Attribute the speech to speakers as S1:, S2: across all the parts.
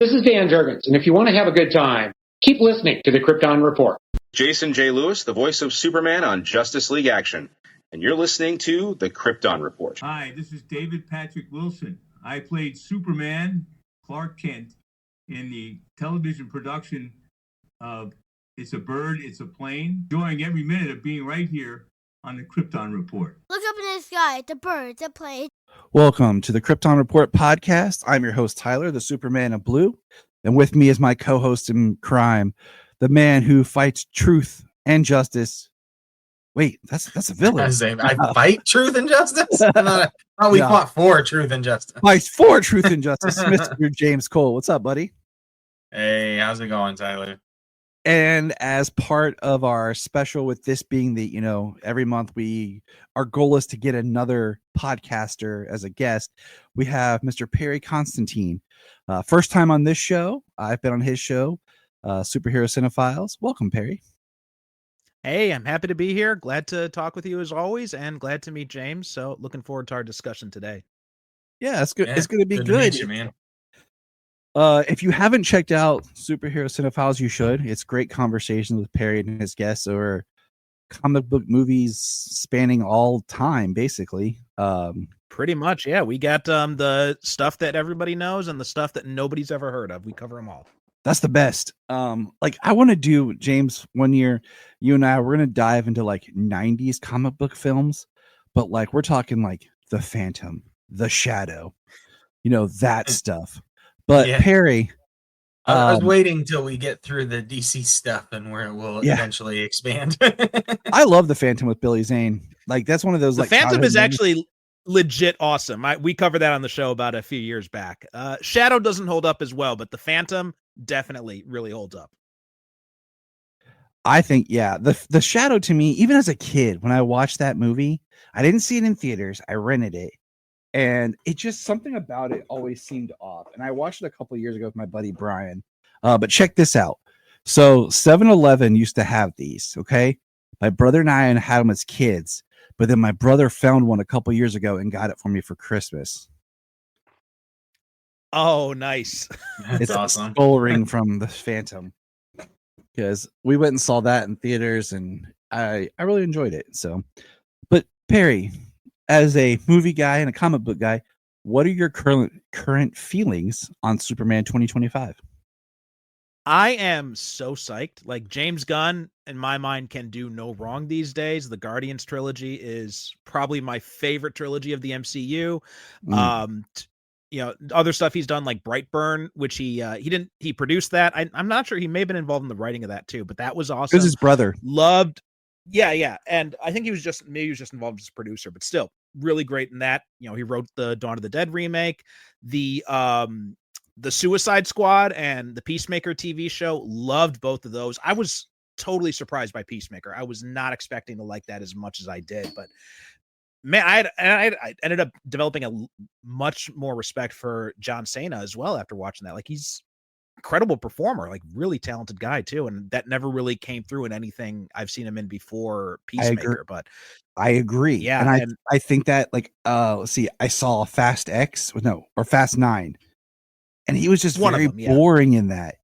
S1: This is Dan Jurgens, and if you want to have a good time, keep listening to the Krypton Report.
S2: Jason J. Lewis, the voice of Superman on Justice League Action, and you're listening to the Krypton Report.
S3: Hi, this is David Patrick Wilson. I played Superman, Clark Kent, in the television production of It's a Bird, It's a Plane, enjoying every minute of being right here on the Krypton Report.
S4: Look up in the sky, the birds, the plane.
S5: Welcome to the Krypton Report podcast. I'm your host, Tyler, the Superman of Blue. And with me is my co-host in crime, the man who fights truth and justice. Wait, that's a villain.
S6: I fight truth and justice? We fought for truth and justice.
S5: Fights for truth and justice. Mr. James Cole. What's up, buddy?
S6: Hey, how's it going, Tyler?
S5: And as part of our special, with this being the, every month our goal is to get another podcaster as a guest. We have Mr. Perry Constantine. First time on this show. I've been on his show, Superhero Cinephiles. Welcome, Perry.
S7: Hey, I'm happy to be here. Glad to talk with you as always, and glad to meet James. So looking forward to our discussion today.
S5: Yeah, it's good. It's going to be good.
S6: To meet you, man.
S5: If you haven't checked out Superhero Cinephiles, you should. It's great conversations with Perry and his guests over comic book movies spanning all time, basically.
S7: Pretty much, yeah. We got the stuff that everybody knows and the stuff that nobody's ever heard of. We cover them all.
S5: That's the best. I want to do, James, one year, you and I, we're going to dive into 90s comic book films, but we're talking The Phantom, The Shadow, that stuff. But yeah. Perry,
S6: I was waiting till we get through the DC stuff and where it will eventually expand.
S5: I love The Phantom with Billy Zane. That's one of those.
S7: The Phantom is actually legit awesome. We covered that on the show about a few years back. Shadow doesn't hold up as well, but The Phantom definitely really holds up.
S5: I think, the Shadow, to me, even as a kid, when I watched that movie, I didn't see it in theaters. I rented it. And it just, something about it always seemed off. And I watched it a couple of years ago with my buddy Brian. But check this out. So 7-Eleven used to have these, okay? My brother and I had them as kids. But then my brother found one a couple of years ago and got it for me for Christmas.
S7: Oh, nice.
S5: It's
S6: awesome.
S5: A skull ring from The Phantom. Because we went and saw that in theaters, and I really enjoyed it. So, but Perry, as a movie guy and a comic book guy, what are your current feelings on Superman 2025?
S7: I am so psyched. James Gunn, in my mind, can do no wrong these days. The Guardians trilogy is probably my favorite trilogy of the MCU. Other stuff he's done, like Brightburn, which he produced that. I'm not sure. He may have been involved in the writing of that too, but that was awesome.
S5: It was his brother.
S7: Loved. Yeah. And I think he was just involved as a producer, but still really great in that. He wrote the Dawn of the Dead remake, the Suicide Squad and the Peacemaker TV show. Loved both of those. I was totally surprised by Peacemaker. I was not expecting to like that as much as I did, but man, I ended up developing a much more respect for John Cena as well after watching that. He's incredible performer, really talented guy too, and that never really came through in anything I've seen him in before Peacemaker. But
S5: I agree.
S7: Yeah,
S5: and I think that let's see, I saw Fast 9, and he was just very boring in that.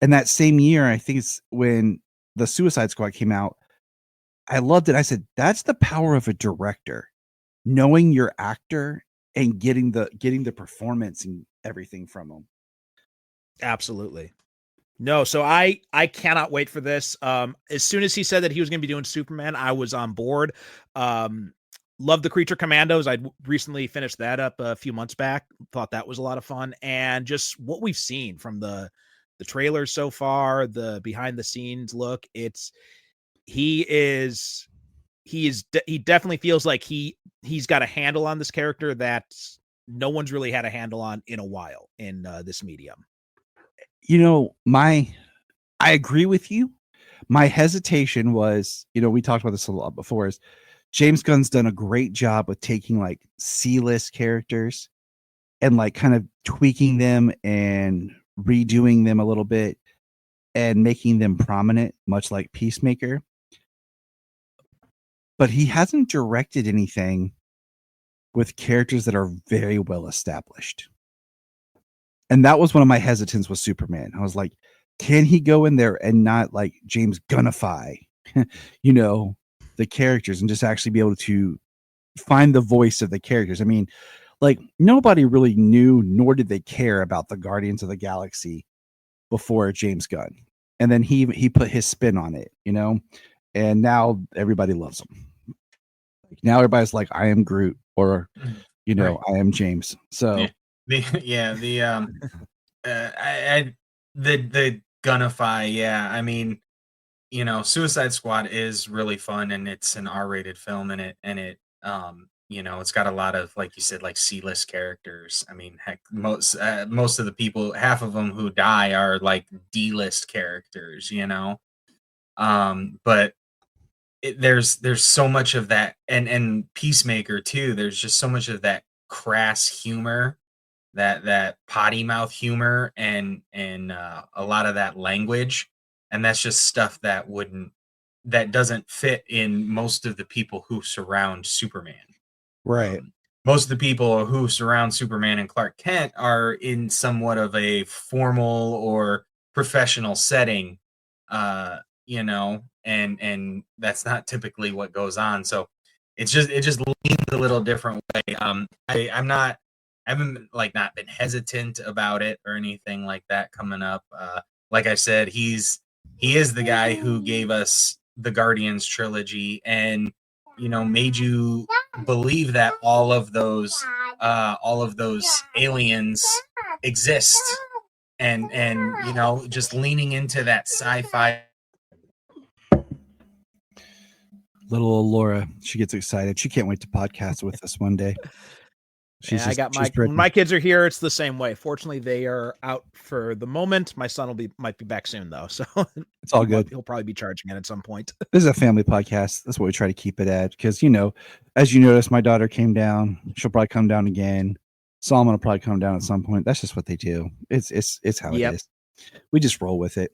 S5: And that same year, I think it's when the Suicide Squad came out, I loved it. I said, that's the power of a director, knowing your actor and getting the performance and everything from them.
S7: Absolutely. No, so I cannot wait for this. As soon as he said that he was going to be doing Superman, I was on board. Love the Creature Commandos. I'd recently finished that up a few months back. Thought that was a lot of fun, and just what we've seen from the trailers so far, the behind the scenes look. He definitely feels like he's got a handle on this character that no one's really had a handle on in a while in this medium.
S5: I agree with you. My hesitation was, we talked about this a lot before, is James Gunn's done a great job with taking C-list characters and kind of tweaking them and redoing them a little bit and making them prominent, much like Peacemaker. But he hasn't directed anything with characters that are very well established. And that was one of my hesitance with Superman. I was like, can he go in there and not like James Gunnify, the characters, and just actually be able to find the voice of the characters? I mean, like, nobody really knew, nor did they care about the Guardians of the Galaxy before James Gunn. And then he put his spin on it, and now everybody loves him. Now everybody's like, I am Groot, or,
S6: Right.
S5: I am James. So
S6: the Gunnify, yeah. I mean, Suicide Squad is really fun, and it's an R-rated film, and it it's got a lot of, like you said, like C-list characters. I mean, heck, most of the people, half of them who die are like D-list characters, but there's so much of that, and Peacemaker too. There's just so much of that crass humor, that potty mouth humor, and a lot of that language, and that's just stuff that doesn't fit in most of the people who surround Superman.
S5: right.
S6: Most of the people who surround Superman and Clark Kent are in somewhat of a formal or professional setting, and that's not typically what goes on. So it just leans a little different way. I haven't not been hesitant about it or anything like that coming up. Like I said, he is the guy who gave us the Guardians trilogy, and made you believe that all of those aliens exist, and just leaning into that sci-fi.
S5: Little Laura, she gets excited. She can't wait to podcast with us one day.
S7: I got when my kids are here, it's the same way. Fortunately, they are out for the moment. My son might be back soon though, so
S5: it's all good.
S7: He'll probably be charging it at some point.
S5: This is a family podcast. That's what we try to keep it at, because as you notice, my daughter came down. She'll probably come down again. Solomon will probably come down at some point. That's just what they do. It's how it is. We just roll with it.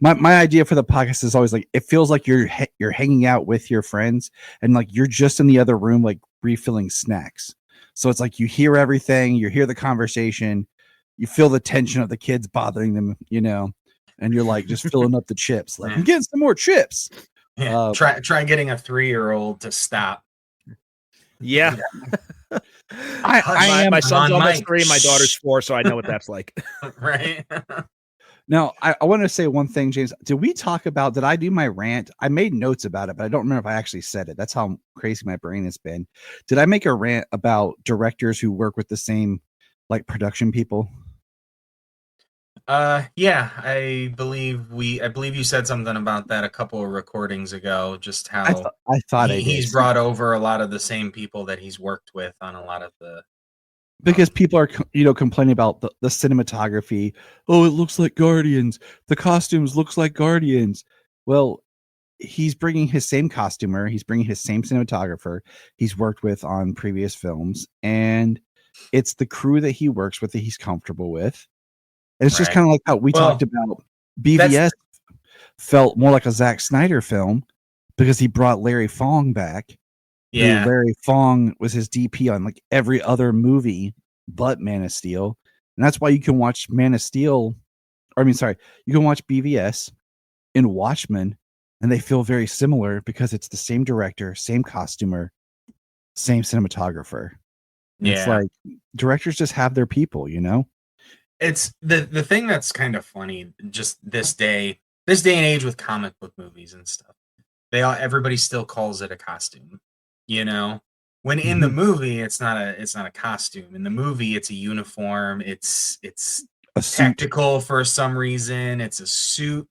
S5: My idea for the podcast is always like, it feels like you're hanging out with your friends, and like you're just in the other room, like refilling snacks. So it's like you hear everything, you hear the conversation, you feel the tension of the kids bothering them, and you're like just filling up the chips. Like, I'm getting some more chips.
S6: Yeah. Try getting a 3-year-old to stop.
S7: Yeah.
S5: My
S7: son's almost 3, my daughter's 4, so I know what that's like.
S6: Right.
S5: Now, I want to say one thing, James. Did I do my rant? I made notes about it, but I don't remember if I actually said it. That's how crazy my brain has been. Did I make a rant about directors who work with the same, like, production people?
S6: Yeah, I believe you said something about that a couple of recordings ago, just how
S5: I thought
S6: he's brought over a lot of the same people that he's worked with on a lot of the,
S5: because people are complaining about the cinematography. Oh, it looks like Guardians. The costumes looks like Guardians. Well, he's bringing his same costumer, he's bringing his same cinematographer he's worked with on previous films, and it's the crew that he works with that he's comfortable with. And it's just kind of like how we talked about BVS felt more like a Zack Snyder film because he brought Larry Fong back.
S6: Yeah.
S5: Larry Fong was his DP on like every other movie but Man of Steel. And that's why you can watch you can watch BVS in Watchmen, and they feel very similar because it's the same director, same costumer, same cinematographer. And it's like directors just have their people,
S6: It's the thing that's kind of funny, just this day and age with comic book movies and stuff. Everybody still calls it a costume, when in the movie it's not a costume. In the movie it's a uniform, it's a tactical for some reason, it's a suit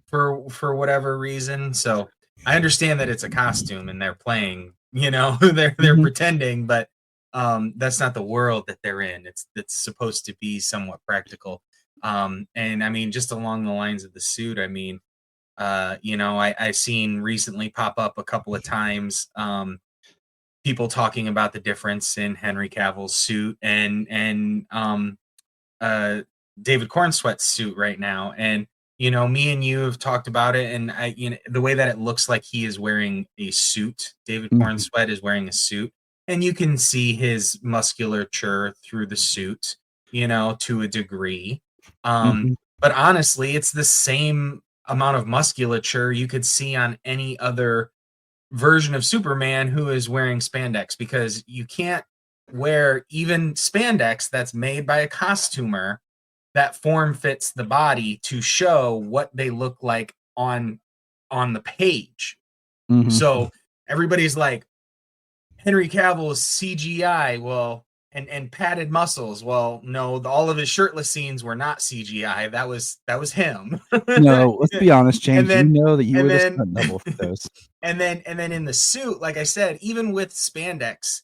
S6: for whatever reason. So I understand that it's a costume and they're playing, they're pretending, but that's not the world that they're in. It's supposed to be somewhat practical. And I mean, just along the lines of the suit, I mean, I've seen recently pop up a couple of times, people talking about the difference in Henry Cavill's suit and David Cornsweet's suit right now. And, me and you have talked about it, and the way that it looks like he is wearing a suit, David Cornsweet is wearing a suit, and you can see his musculature through the suit. to a degree.
S5: Mhm.
S6: But honestly, it's the same amount of musculature you could see on any other version of Superman who is wearing spandex, because you can't wear even spandex that's made by a costumer that form fits the body to show what they look like on the page.
S5: Mhm.
S6: So everybody's like, Henry Cavill is CGI. Well, and padded muscles. Well, no, all of his shirtless scenes were not CGI. That was him.
S5: No, let's be honest, James.
S6: And then-
S5: you know that you
S6: and
S5: were the
S6: then-
S5: stunt double for those.
S6: And then in the suit, like I said, even with spandex,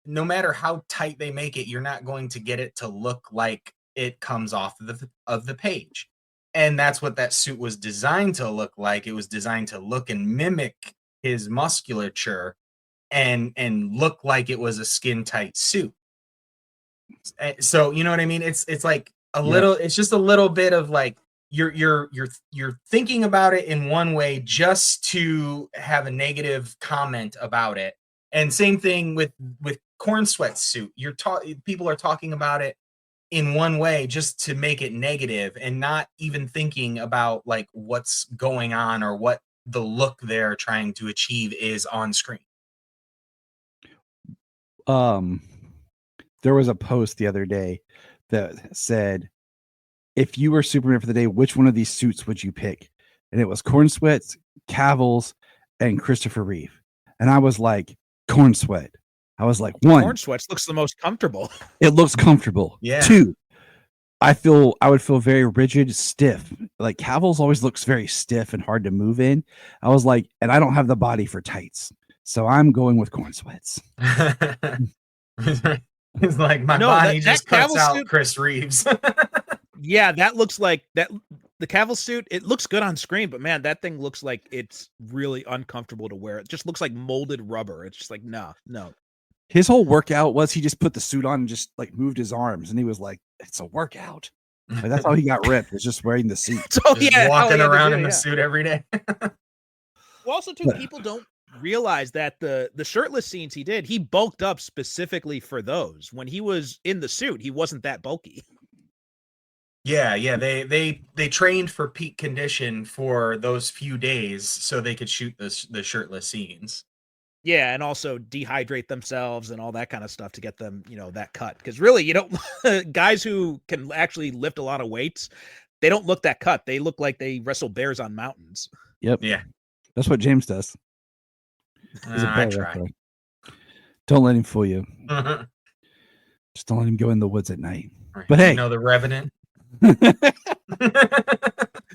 S6: no matter how tight they make it, you're not going to get it to look like it comes off of the page. And that's what that suit was designed to look like. It was designed to look and mimic his musculature and look like it was a skin tight suit. So you know what I mean? It's like a little, it's just a little bit of like you're thinking about it in one way just to have a negative comment about it. And same thing with Corn Sweat's suit. People are talking about it in one way just to make it negative and not even thinking about like what's going on or what the look they're trying to achieve is on screen.
S5: There was a post the other day that said, if you were Superman for the day, which one of these suits would you pick? And it was Corn Sweat's, Cavill's, and Christopher Reeve. And I was like, Corn Sweat. I was like, one,
S7: Corn Sweats looks the most comfortable.
S5: it looks comfortable.
S6: Yeah.
S5: Two, I would feel very rigid, stiff. Like Cavill's always looks very stiff and hard to move in. I was like, and I don't have the body for tights. So I'm going with Corn Sweats.
S6: It's like my body just cuts out suit, Chris Reeves.
S7: Yeah, that looks like that. The Cavill suit, it looks good on screen, but man, that thing looks like it's really uncomfortable to wear. It just looks like molded rubber. It's just like, no.
S5: His whole workout was he just put the suit on and just like moved his arms, and he was like, it's a workout. Like, that's how he got ripped, was just wearing the suit.
S7: So yeah,
S6: walking around in the suit every day.
S7: Well, also too, people don't realize that the shirtless scenes he bulked up specifically for those. When he was in the suit, he wasn't that bulky.
S6: Yeah, they trained for peak condition for those few days so they could shoot the shirtless scenes.
S7: Yeah, and also dehydrate themselves and all that kind of stuff to get them, that cut. Because really, you don't guys who can actually lift a lot of weights, they don't look that cut. They look like they wrestle bears on mountains.
S5: Yep.
S6: Yeah.
S5: That's what James does.
S6: I try.
S5: Don't let him fool you. Just don't let him go in the woods at night.
S6: Right.
S5: But hey,
S6: the Revenant.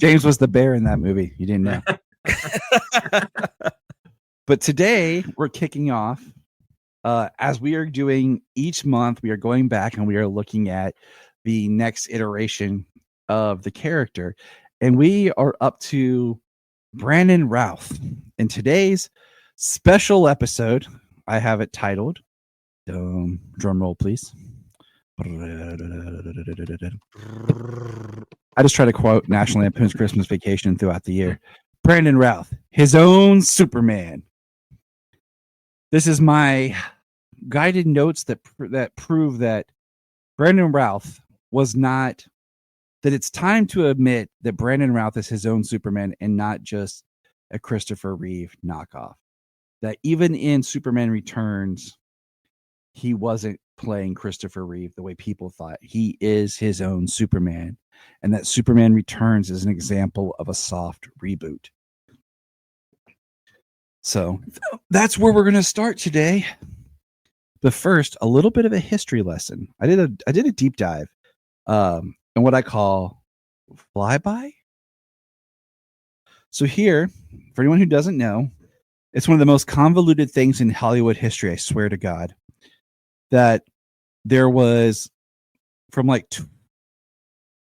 S5: James was the bear in that movie. You didn't know. But today we're kicking off, as we are doing each month, we are going back and we are looking at the next iteration of the character. And we are up to Brandon Routh. In today's special episode, I have it titled, drum roll, please. I just try to quote National Lampoon's Christmas Vacation throughout the year. Brandon Routh, his own Superman. This is my guided notes that prove that Brandon Routh was not, that it's time to admit that Brandon Routh is his own Superman and not just a Christopher Reeve knockoff. That even in Superman Returns, he wasn't playing Christopher Reeve the way people thought. He is his own Superman. And that Superman Returns is an example of a soft reboot. So that's where we're going to start today. But first, a little bit of a history lesson. I did a deep dive in what I call flyby. So here, for anyone who doesn't know, it's one of the most convoluted things in Hollywood history, I swear to God, that there was from like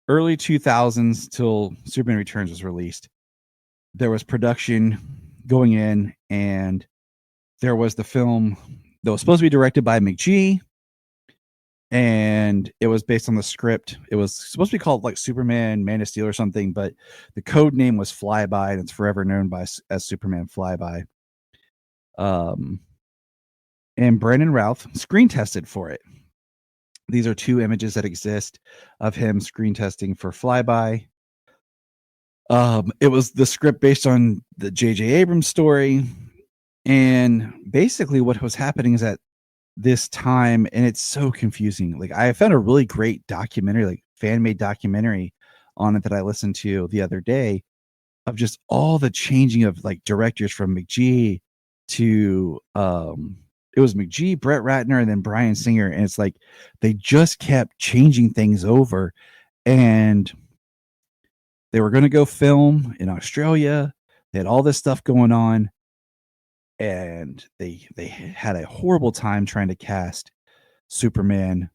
S5: early 2000s till Superman Returns was released. There was production going in, and there was the film that was supposed to be directed by McGee, and it was based on the script. It was supposed to be called like Superman Man of Steel or something, but the code name was Flyby, and it's forever known as Superman Flyby. And Brandon Routh screen tested for it. These are two images that exist of him screen testing for Flyby. It was the script based on the J.J. Abrams story. And basically what was happening is at this time, and it's so confusing. Like, I found a really great documentary, like fan-made documentary on it that I listened to the other day of just all the changing of like directors from McGee to it was McGee, Brett Ratner, and then Bryan Singer. And it's like they just kept changing things over. And they were going to go film in Australia. They had all this stuff going on. And they had a horrible time trying to cast Superman.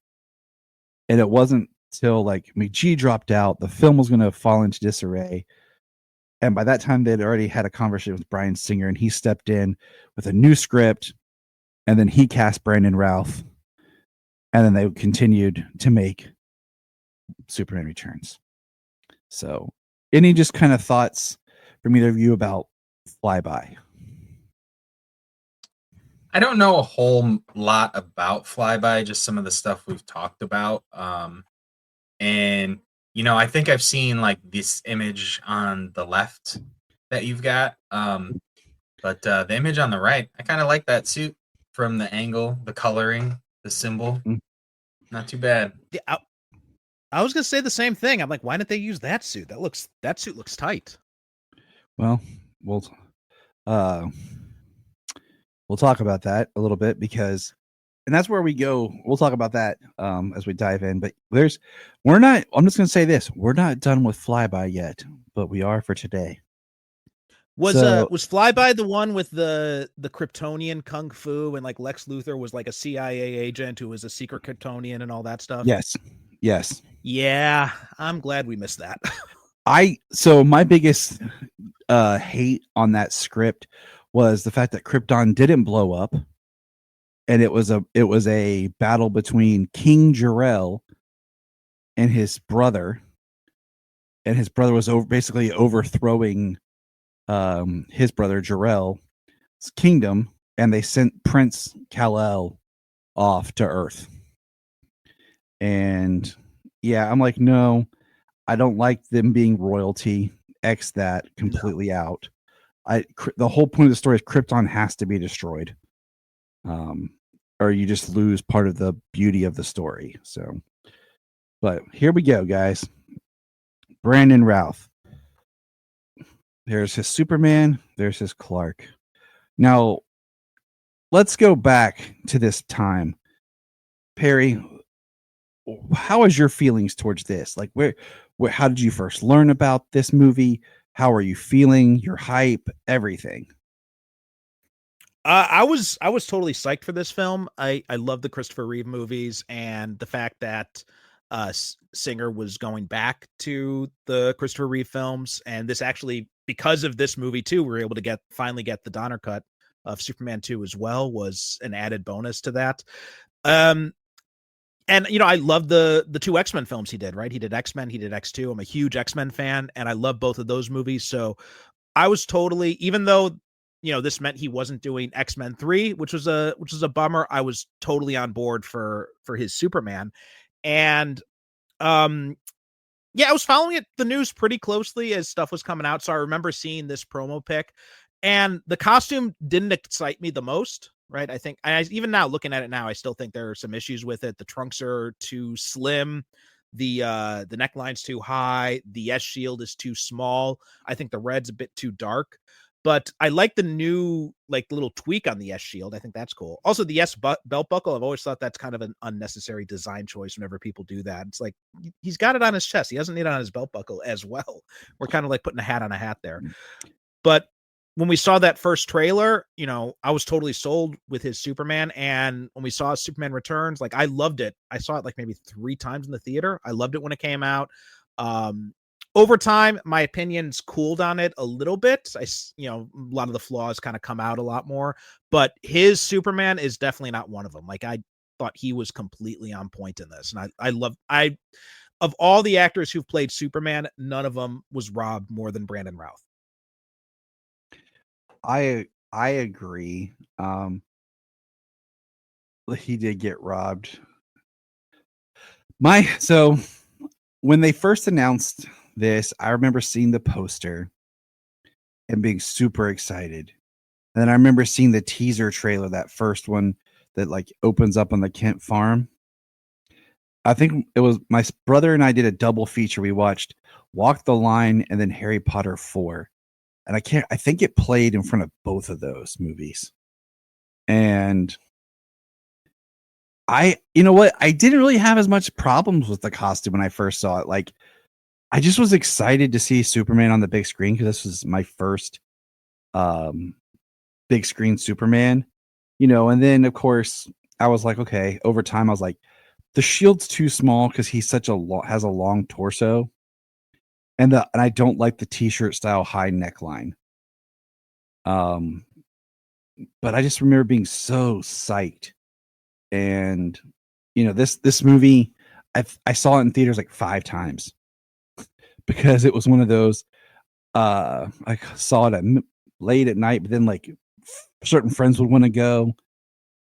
S5: And it wasn't till like McGee dropped out, the film was going to fall into disarray. And by that time, they'd already had a conversation with Bryan Singer, and he stepped in with a new script. And then he cast Brandon Routh. And then they continued to make Superman Returns. So, any just kind of thoughts from either of you about Flyby?
S6: I don't know a whole lot about Flyby, just some of the stuff we've talked about. And, you know, I think I've seen like this image on the left that you've got. But the image on the right, I kind of like that suit from the angle, the coloring, the symbol. Not too bad.
S7: Yeah, I was gonna say the same thing. I'm like, why didn't they use that suit? That suit looks tight.
S5: Well, we'll talk about that a little bit because, and that's where we go. We'll talk about that as we dive in. But I'm just gonna say this: we're not done with Flyby yet, but we are for today.
S7: Was Flyby the one with the Kryptonian kung fu and like Lex Luthor was like a CIA agent who was a secret Kryptonian and all that stuff?
S5: Yes.
S7: Yeah, I'm glad we missed that.
S5: So my biggest hate on that script was the fact that Krypton didn't blow up, and it was a battle between King Jor-El and his brother, and his brother was basically overthrowing his brother Jor-El's kingdom, and they sent Prince Kal-El off to Earth. And yeah, I'm like, no, I don't like them being royalty. X that completely out. The whole point of the story is Krypton has to be destroyed, or you just lose part of the beauty of the story. So, but here we go, guys. Brandon Routh. There's his Superman. There's his Clark. Now, let's go back to this time. Perry, how is your feelings towards this? Like, how did you first learn about this movie? How are you feeling? Your hype, everything.
S7: I was totally psyched for this film. I love the Christopher Reeve movies, and the fact that Singer was going back to the Christopher Reeve films, and this actually, because of this movie too, we were able to finally get the Donner cut of Superman 2 as well, was an added bonus to that. And you know, I love the two X-Men films he did, right? He did X-Men, he did X2. I'm a huge X-Men fan, and I love both of those movies. So I was totally, even though, you know, this meant he wasn't doing X-Men 3, which was a bummer, I was totally on board for his Superman. And yeah, I was following the news pretty closely as stuff was coming out. So I remember seeing this promo pic, and the costume didn't excite me the most, right? I think, even now looking at it now, I still think there are some issues with it. The trunks are too slim. The neckline's too high. The S shield is too small. I think the red's a bit too dark. But I like the new, like, little tweak on the S shield. I think that's cool. Also, the S belt buckle, I've always thought that's kind of an unnecessary design choice whenever people do that. It's like, he's got it on his chest. He doesn't need it on his belt buckle as well. We're kind of like putting a hat on a hat there. But when we saw that first trailer, you know, I was totally sold with his Superman. And when we saw Superman Returns, like, I loved it. I saw it like maybe 3 times in the theater. I loved it when it came out. Over time, my opinions cooled on it a little bit. You know, a lot of the flaws kind of come out a lot more, but his Superman is definitely not one of them. Like, I thought he was completely on point in this. And of all the actors who've played Superman, none of them was robbed more than Brandon Routh.
S5: I agree. He did get robbed. So when they first announced this, I remember seeing the poster and being super excited. And then I remember seeing the teaser trailer, that first one that like opens up on the Kent farm. I think it was my brother and I did a double feature. We watched Walk the Line and then Harry Potter 4. And I think it played in front of both of those movies. And you know what? I didn't really have as much problems with the costume when I first saw it. Like, I just was excited to see Superman on the big screen because this was my first big screen Superman, and then of course I was like, okay, over time I was like, the shield's too small because he's has a long torso, and I don't like the t-shirt style high neckline. But I just remember being so psyched. And this movie, I saw it in theaters like 5 times because it was one of those I saw it late at night, but then like certain friends would want to go,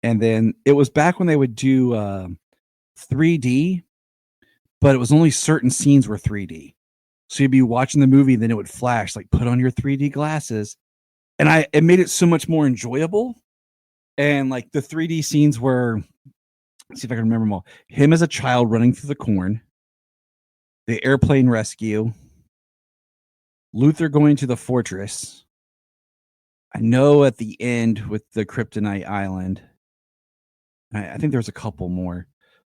S5: and then it was back when they would do 3D, but it was only certain scenes were 3D. So you'd be watching the movie, and then it would flash like, put on your 3D glasses, and it made it so much more enjoyable. And like the 3D scenes were, let's see if I can remember them all. Him as a child running through the corn, the airplane rescue, Luther going to the fortress. I know at the end with the Kryptonite Island. I think there was a couple more,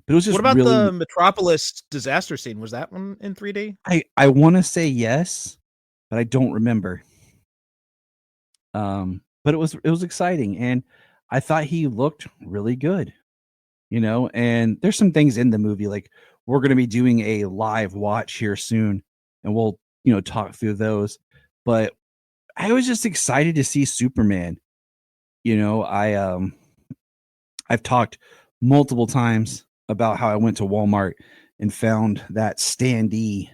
S5: but it was just.
S7: What about
S5: really,
S7: the Metropolis disaster scene? Was that one in 3D?
S5: I want to say yes, but I don't remember. But it was exciting, and I thought he looked really good, and there's some things in the movie, like we're going to be doing a live watch here soon, and we'll, talk through those. But I was just excited to see Superman. I've talked multiple times about how I went to Walmart and found that standee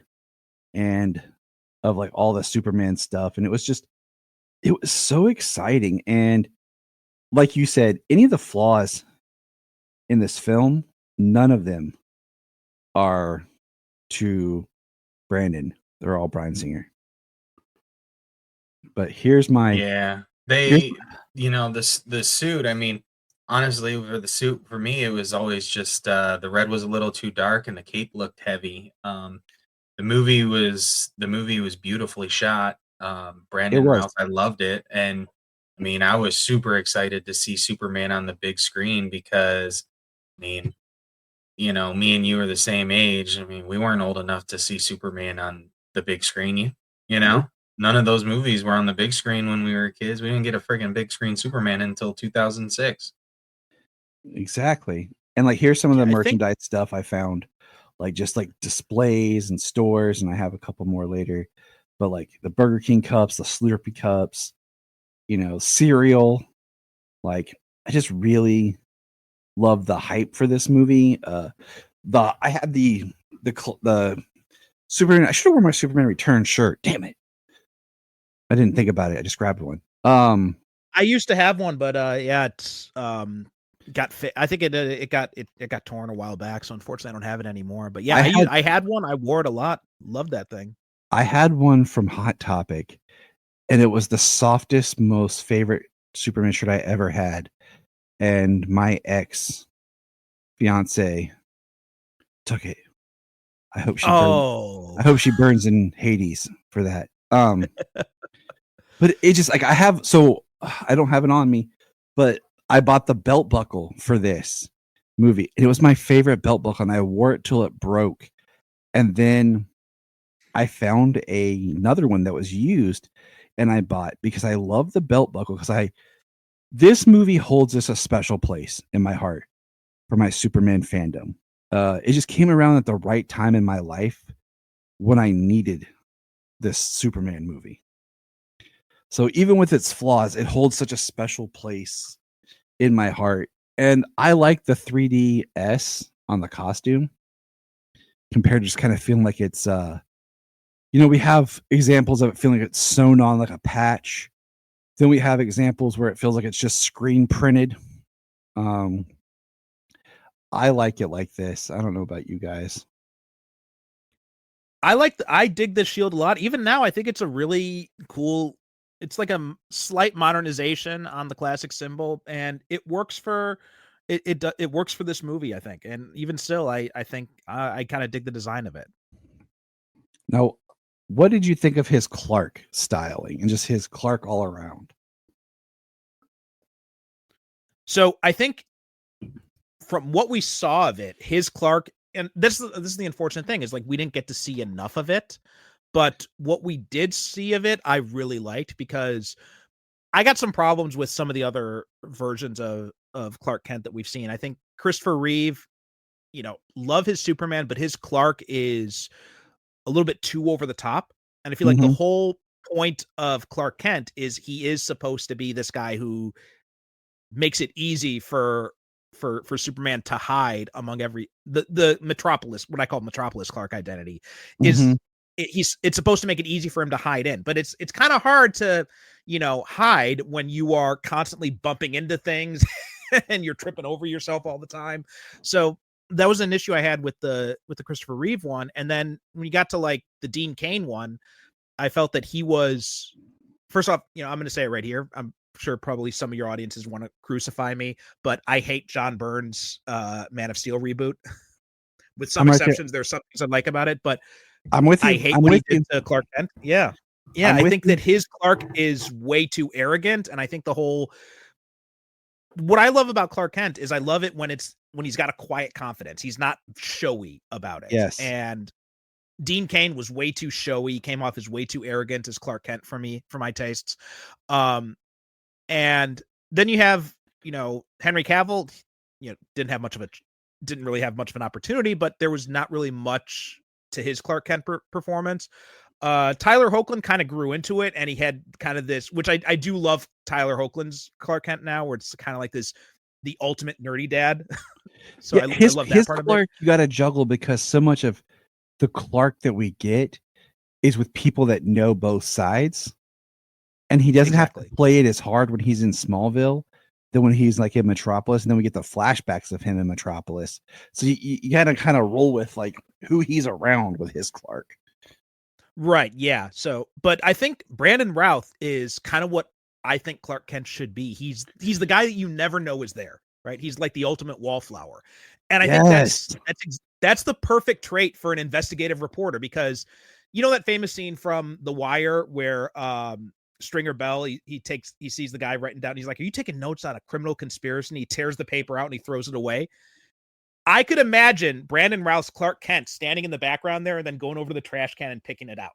S5: and of like all the Superman stuff. And it was so exciting. And like you said, any of the flaws in this film, none of them are to Brandon. They're all Bryan Singer. But here's my
S6: the suit. I mean, honestly, for the suit, for me, it was always just the red was a little too dark and the cape looked heavy. The movie was beautifully shot. Brandon Routh, I loved it, and I mean, I was super excited to see Superman on the big screen because, I mean, me and you are the same age. I mean, we weren't old enough to see Superman on the big screen. None of those movies were on the big screen when we were kids. We didn't get a friggin' big screen Superman until 2006.
S5: Exactly. And like, here's some of the merchandise stuff I found, like just like displays and stores, and I have a couple more later. But like the Burger King cups, the Slurpee cups, cereal. Like, I just really love the hype for this movie. I had the Superman. I should have worn my Superman Return shirt. Damn it! I didn't think about it. I just grabbed one.
S7: I used to have one, but it's got fit. I think it got torn a while back, so unfortunately I don't have it anymore. But yeah, I had one. I wore it a lot. Loved that thing.
S5: I had one from Hot Topic, and it was the softest, most favorite Superman shirt I ever had. And my ex fiance took it. I hope she burns in Hades for that. But it just like I don't have it on me, but I bought the belt buckle for this movie. It was my favorite belt buckle, and I wore it till it broke. And then I found another one that was used, and I bought because I love the belt buckle because this movie holds a special place in my heart for my Superman fandom. It just came around at the right time in my life when I needed this Superman movie. So even with its flaws, it holds such a special place in my heart. And I like the 3DS on the costume compared to just kind of feeling like it's, we have examples of it feeling like it's sewn on like a patch. Then we have examples where it feels like it's just screen printed. I like it like this. I don't know about you guys.
S7: I dig the shield a lot. Even now, I think it's a really cool. It's like a slight modernization on the classic symbol, and it works for it works for this movie, I think. And even still, I think I kind of dig the design of it.
S5: Now, what did you think of his Clark styling and just his Clark all around?
S7: So I think from what we saw of it, his Clark, and this is the unfortunate thing, is like we didn't get to see enough of it. But what we did see of it, I really liked, because I got some problems with some of the other versions of Clark Kent that we've seen. I think Christopher Reeve, love his Superman, but his Clark is a little bit too over the top. And I feel like the whole point of Clark Kent is he is supposed to be this guy who makes it easy for Superman to hide among the Metropolis, what I call Metropolis Clark identity, is it's supposed to make it easy for him to hide in, but it's kind of hard to hide when you are constantly bumping into things and you're tripping over yourself all the time. So that was an issue I had with the Christopher Reeve one. And then when you got to like the Dean Cain one, I felt that he was, first off, I'm going to say it right here. I'm sure probably some of your audiences want to crucify me, but I hate John Byrne's Man of Steel reboot. With some exceptions, there's some things I like about it, but
S5: I'm with you.
S7: I hate what he did to Clark Kent. Yeah. I think that his Clark is way too arrogant, and I think what I love about Clark Kent is I love it when he's got a quiet confidence. He's not showy about it.
S5: Yes.
S7: And Dean Cain was way too showy. He came off as way too arrogant as Clark Kent for my tastes. And then you have, Henry Cavill, didn't really have much of an opportunity, but there was not really much to his Clark Kent performance. Tyler Hoechlin kind of grew into it, and he had kind of this, which I do love Tyler Hoechlin's Clark Kent now, where it's kind of like the ultimate nerdy dad. So I love that part
S5: Clark,
S7: of it.
S5: You got to juggle, because so much of the Clark that we get is with people that know both sides, and he doesn't have to play it as hard when he's in Smallville than when he's like in Metropolis, and then we get the flashbacks of him in Metropolis. So you gotta kind of roll with like who he's around with his Clark.
S7: Right. Yeah. So, but I think Brandon Routh is kind of what I think Clark Kent should be. He's the guy that you never know is there, right? He's like the ultimate wallflower. And I think that's the perfect trait for an investigative reporter, because that famous scene from The Wire where Stringer Bell, he sees the guy writing down, he's like, "Are you taking notes on a criminal conspiracy?" And he tears the paper out and he throws it away. I could imagine Brandon Routh's Clark Kent standing in the background there and then going over to the trash can and picking it out.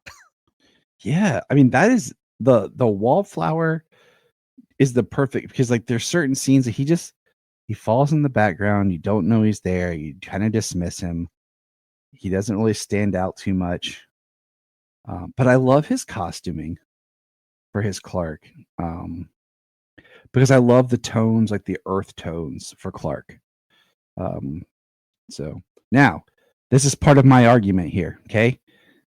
S5: Yeah, I mean, that is the wallflower is the perfect, because like there's certain scenes that he falls in the background, you don't know he's there, you kind of dismiss him, he doesn't really stand out too much. But I love his costuming for his Clark, because I love the tones, like the earth tones for Clark. So now this is part of my argument here. Okay,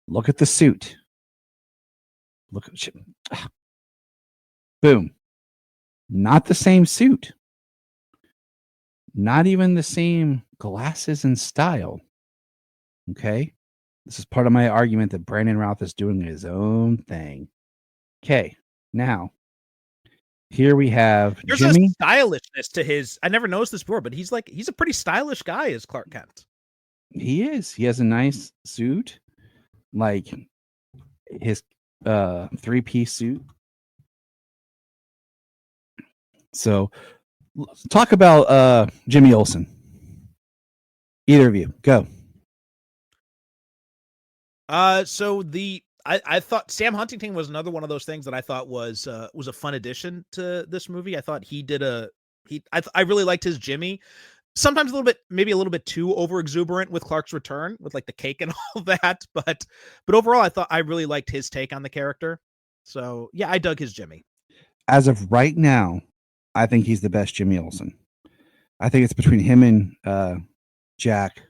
S5: look at the suit. Look at boom. Not the same suit. Not even the same glasses and style. Okay, this is part of my argument that Brandon Routh is doing his own thing. Okay, now here we have
S7: There's
S5: Jimmy.
S7: a stylishness to his. I never noticed this before, but he's a pretty stylish guy as Clark Kent.
S5: He is. He has a nice suit, like his 3-piece suit. So talk about Jimmy Olsen. Either of you, go.
S7: So I thought Sam Huntington was another one of those things that I thought was a fun addition to this movie. I thought I really liked his Jimmy. Sometimes maybe a little bit too over exuberant with Clark's return, with like the cake and all that. But overall, I thought I really liked his take on the character. So yeah, I dug his Jimmy.
S5: As of right now, I think he's the best Jimmy Olsen. I think it's between him and Jack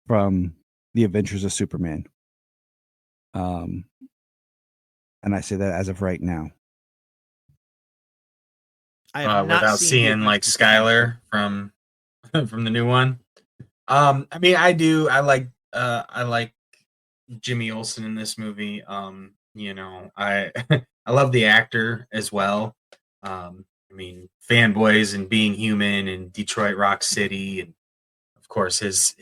S5: from The Adventures of Superman. And I say that as of right now.
S6: Without seeing like Skylar from the new one. I mean, I do. I like Jimmy Olsen in this movie. You know, I I love the actor as well. I mean, Fanboys and Being Human and Detroit Rock City, and of course his.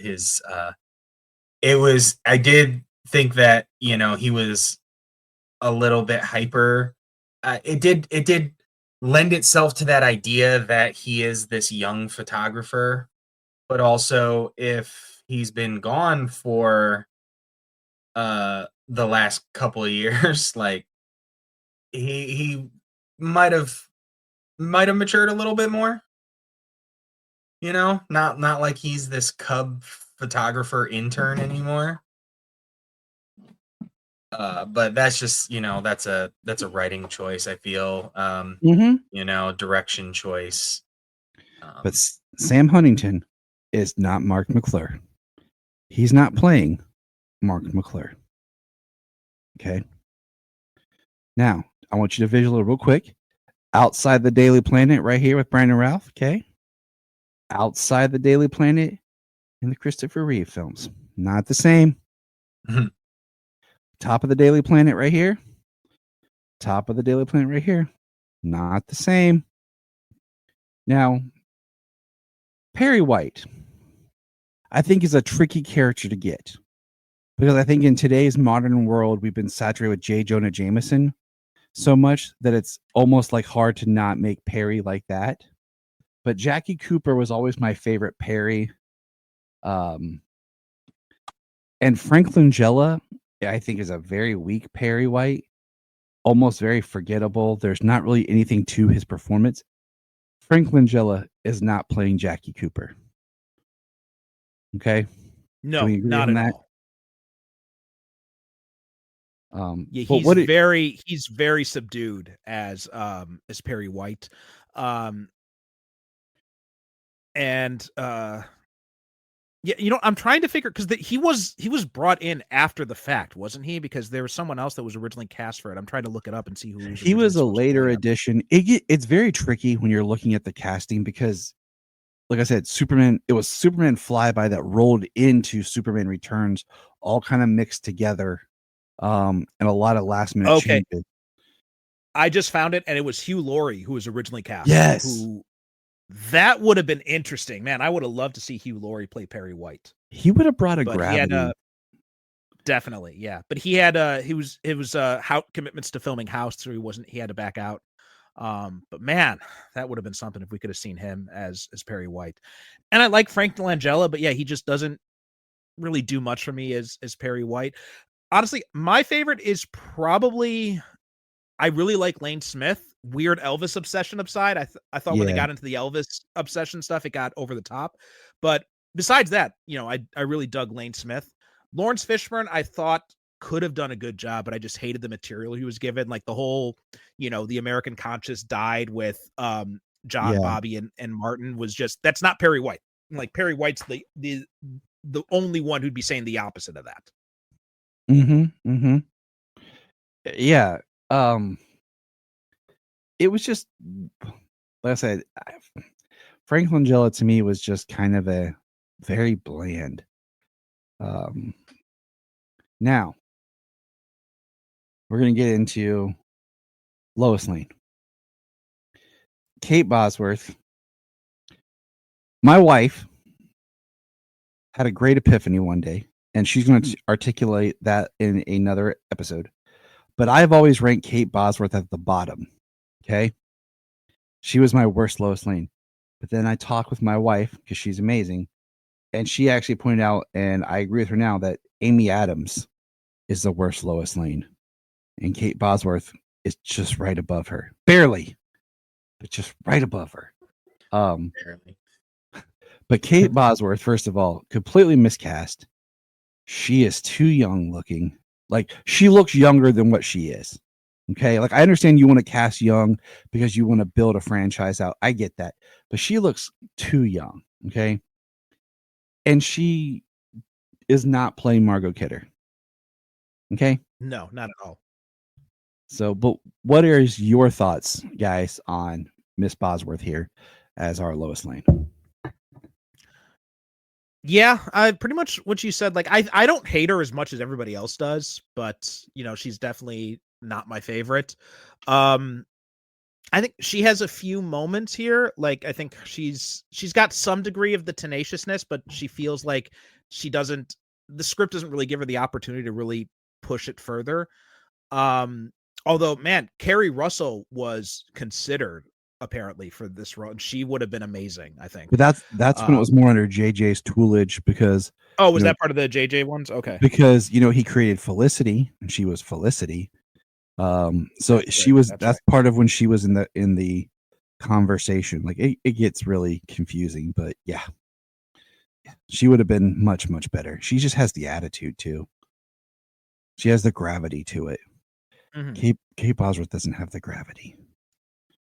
S6: It was. I did think that he was a little bit hyper. It did lend itself to that idea that he is this young photographer, but also if he's been gone for the last couple of years, like he might have matured a little bit more, not like he's this cub photographer intern anymore. But that's just that's a writing choice, I feel. Direction choice.
S5: But Sam Huntington is not Mark McClure. He's not playing Mark McClure. Okay. Now, I want you to visualize real quick. Outside the Daily Planet right here with Brandon Routh. Okay. Outside the Daily Planet in the Christopher Reeve films. Not the same. Top of the Daily Planet right here. Top of the Daily Planet right here. Not the same. Now, Perry White, I think, is a tricky character to get. Because I think in today's modern world, we've been saturated with J. Jonah Jameson so much that it's almost like hard to not make Perry like that. But Jackie Cooper was always my favorite Perry. And Frank Langella, I think, is a very weak Perry White. Almost very forgettable. There's not really anything to his performance. Frank Langella is not playing Jackie Cooper. Okay?
S7: No, not at all. Yeah, he's very subdued as Perry White. Yeah, I'm trying to figure because he was brought in after the fact, wasn't he? Because there was someone else that was originally cast for it. I'm trying to look it up and see who
S5: he was a later addition. It's very tricky when you're looking at the casting because, like I said, it was Superman Flyby that rolled into Superman Returns, all kind of mixed together, and a lot of last minute changes.
S7: I just found it, and it was Hugh Laurie who was originally cast.
S5: Yes.
S7: That would have been interesting, man. I would have loved to see Hugh Laurie play Perry White.
S5: He would have brought a gravity.
S7: Definitely, yeah. But he had commitments to filming House, so he had to back out. But man, that would have been something if we could have seen him as Perry White. And I like Frank Langella, but yeah, he just doesn't really do much for me as Perry White. Honestly, my favorite is probably, I really like Lane Smith. Weird Elvis obsession aside, I thought when they got into the Elvis obsession stuff, it got over the top. But besides that, I really dug Lane Smith. Lawrence Fishburne, I thought could have done a good job, but I just hated the material he was given. Like the whole, the American conscience died with John, Bobby, and Martin was just, that's not Perry White. Like Perry White's the only one who'd be saying the opposite of that.
S5: Yeah. It was just, like I said, Frank Langella to me was just kind of a very bland. Now we're going to get into Lois Lane. Kate Bosworth. My wife had a great epiphany one day, and she's going to articulate that in another episode. But I've always ranked Kate Bosworth at the bottom. Okay. She was my worst Lois Lane. But then I talked with my wife because she's amazing. And she actually pointed out, and I agree with her now, that Amy Adams is the worst Lois Lane. And Kate Bosworth is just right above her. Barely. But just right above her.
S6: Barely.
S5: But Kate Bosworth, first of all, completely miscast. She is too young looking. Like, she looks younger than what she is. Okay, like I understand you want to cast young because you want to build a franchise out. I get that. But she looks too young. Okay. And she is not playing Margot Kidder. Okay.
S7: No, not at all.
S5: So, but what is your thoughts, guys, on Miss Bosworth here as our Lois Lane?
S7: Yeah, pretty much what you said. Like, I don't hate her as much as everybody else does, but she's definitely not my favorite. I think she has a few moments here. Like, I think she's got some degree of the tenaciousness, but she feels like the script doesn't really give her the opportunity to really push it further. Although, man, Kerry Russell was considered apparently for this role, and she would have been amazing, I think.
S5: But that's when it was more under JJ's toolage because
S7: was that part of the JJ ones? Okay.
S5: Because he created Felicity and she was Felicity. So that's part of when she was in the conversation. Like it gets really confusing, but yeah. She would have been much, much better. She just has the attitude too. She has the gravity to it.
S7: Mm-hmm.
S5: Kate Bosworth doesn't have the gravity.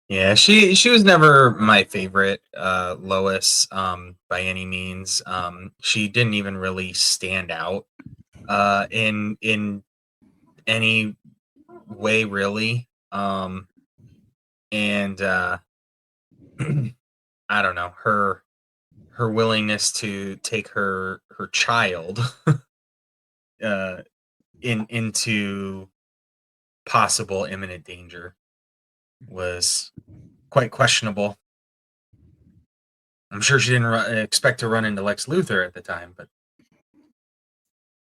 S6: Yeah, she was never my favorite Lois by any means. She didn't even really stand out in any way really. And I don't know, her willingness to take her child into possible imminent danger was quite questionable. I'm sure she didn't expect to run into Lex Luthor at the time, but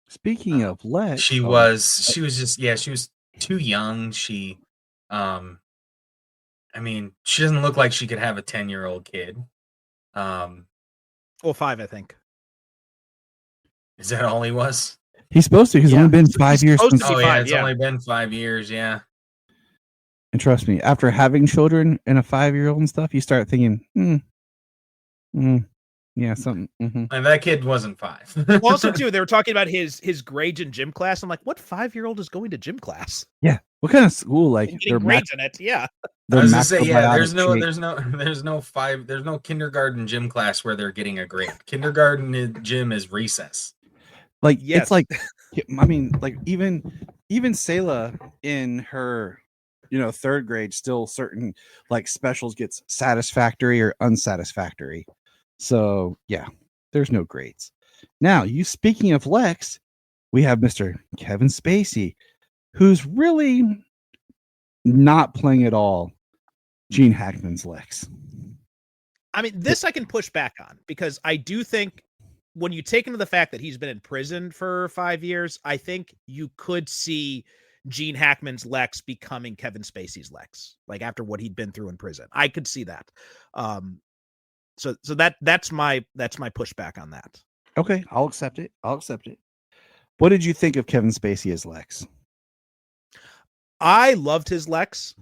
S5: speaking of Lex,
S6: she was too young. She I mean, she doesn't look like she could have a 10-year-old kid.
S7: 5, I think.
S6: Is that all he was?
S5: He's supposed to. He's only been 5 years.
S7: It's
S6: only been 5 years. Yeah.
S5: And trust me, after having children and a 5-year-old and stuff, you start thinking, yeah, something. Mm-hmm.
S6: And that kid wasn't 5.
S7: Well, also, too, they were talking about his grades in gym class. I'm like, what 5-year-old is going to gym class?
S5: Yeah, what kind of school? Like
S7: their grades in it? Yeah.
S6: I was gonna say, yeah. There's no kindergarten gym class where they're getting a grade. Kindergarten gym is recess.
S5: Like yes. It's like, I mean, like even Selah in her, third grade, still certain like specials gets satisfactory or unsatisfactory. So yeah, there's no grades. Now, speaking of Lex, we have Mr. Kevin Spacey, who's really not playing at all Gene Hackman's Lex.
S7: I mean, this I can push back on because I do think when you take into the fact that he's been in prison for 5 years, I think you could see Gene Hackman's Lex becoming Kevin Spacey's Lex, like after what he'd been through in prison. I could see that. So that's my pushback on that.
S5: Okay, I'll accept it. What did you think of Kevin Spacey as Lex?
S7: I loved his Lex.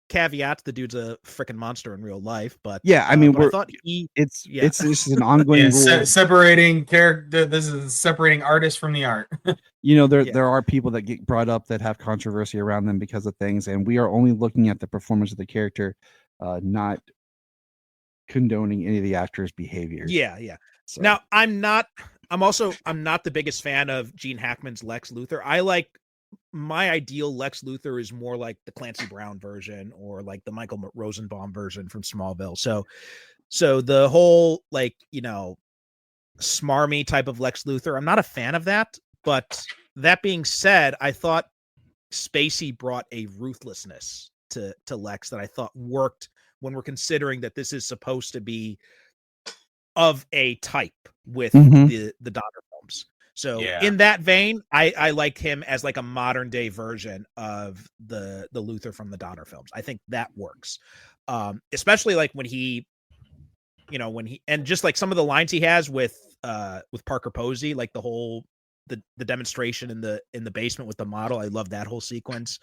S7: Caveat: the dude's a freaking monster in real life, but
S5: yeah, I mean,
S7: I thought
S5: it's just an ongoing rule.
S6: Separating character. This is separating artist from the art.
S5: There are people that get brought up that have controversy around them because of things, and we are only looking at the performance of the character, not condoning any of the actors' behaviors.
S7: Yeah. So. Now, I'm not the biggest fan of Gene Hackman's Lex Luthor. I like. My ideal Lex Luthor is more like the Clancy Brown version or like the Michael Rosenbaum version from Smallville. So the whole smarmy type of Lex Luthor, I'm not a fan of that. But that being said, I thought Spacey brought a ruthlessness to Lex that I thought worked when we're considering that this is supposed to be of a type with the Donner films. So in that vein, I like him as like a modern day version of the Luthor from the Donner films. I think that works. Especially like when he and just like some of the lines he has with Parker Posey, like the whole the demonstration in the basement with the model. I love that whole sequence.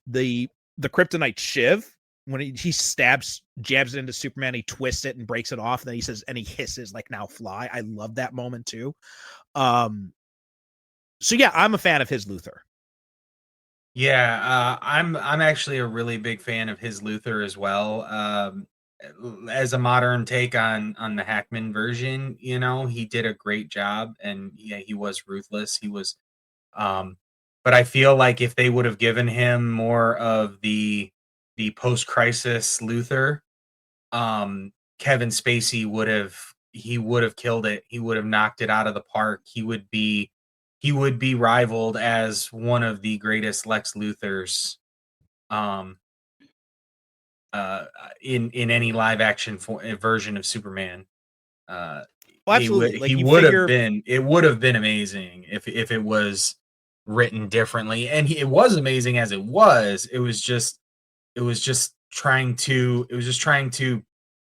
S7: The kryptonite shiv, when he jabs it into Superman, he twists it and breaks it off, and then he says, and he hisses like, "Now fly." I love that moment too. So yeah, I'm a fan of his Luthor.
S6: Yeah, I'm actually a really big fan of his Luthor as well. As a modern take on the Hackman version, he did a great job, and yeah, he was ruthless. He was, but I feel like if they would have given him more of the post-crisis Luthor, Kevin Spacey would have he would have killed it. He would have knocked it out of the park. He would be rivaled as one of the greatest Lex Luthors in any live action version of Superman.
S7: Well, absolutely. Like,
S6: It would have been amazing if it was written differently, and it was amazing as it was. It was just trying to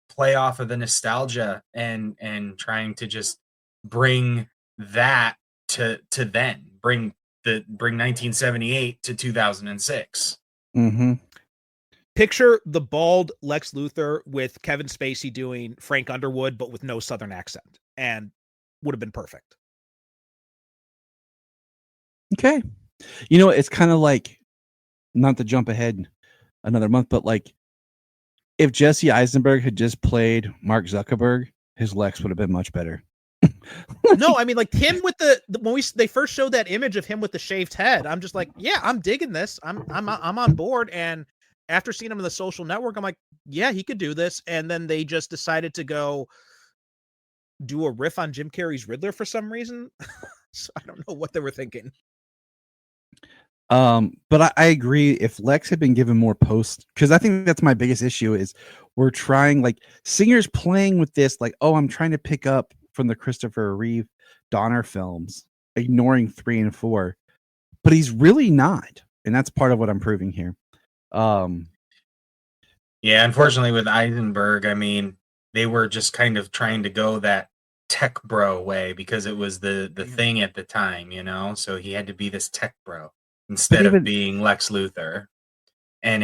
S6: play off of the nostalgia and trying to just bring that to then bring 1978 to 2006.
S5: Mm-hmm.
S7: Picture the bald Lex Luthor with Kevin Spacey doing Frank Underwood, but with no Southern accent, and would have been perfect.
S5: Okay. You know, it's kind of like, not to jump ahead another month, but like if Jesse Eisenberg had just played Mark Zuckerberg, his Lex would have been much better.
S7: No, I mean, like him with when they first showed that image of him with the shaved head, I'm just like, yeah, I'm digging this. I'm on board. And after seeing him in The Social Network, I'm like, yeah, he could do this. And then they just decided to go do a riff on Jim Carrey's Riddler for some reason. So I don't know what they were thinking.
S5: But I agree, if Lex had been given more post, because I think that's my biggest issue is we're trying, like, Singer's playing with this, like, oh, I'm trying to pick up from the Christopher Reeve Donner films, ignoring 3 and 4, but he's really not, and that's part of what I'm proving here.
S6: Yeah, unfortunately with Eisenberg, I mean, they were just kind of trying to go that tech bro way because it was the thing at the time, you know, so he had to be this tech bro instead of being Lex Luthor, and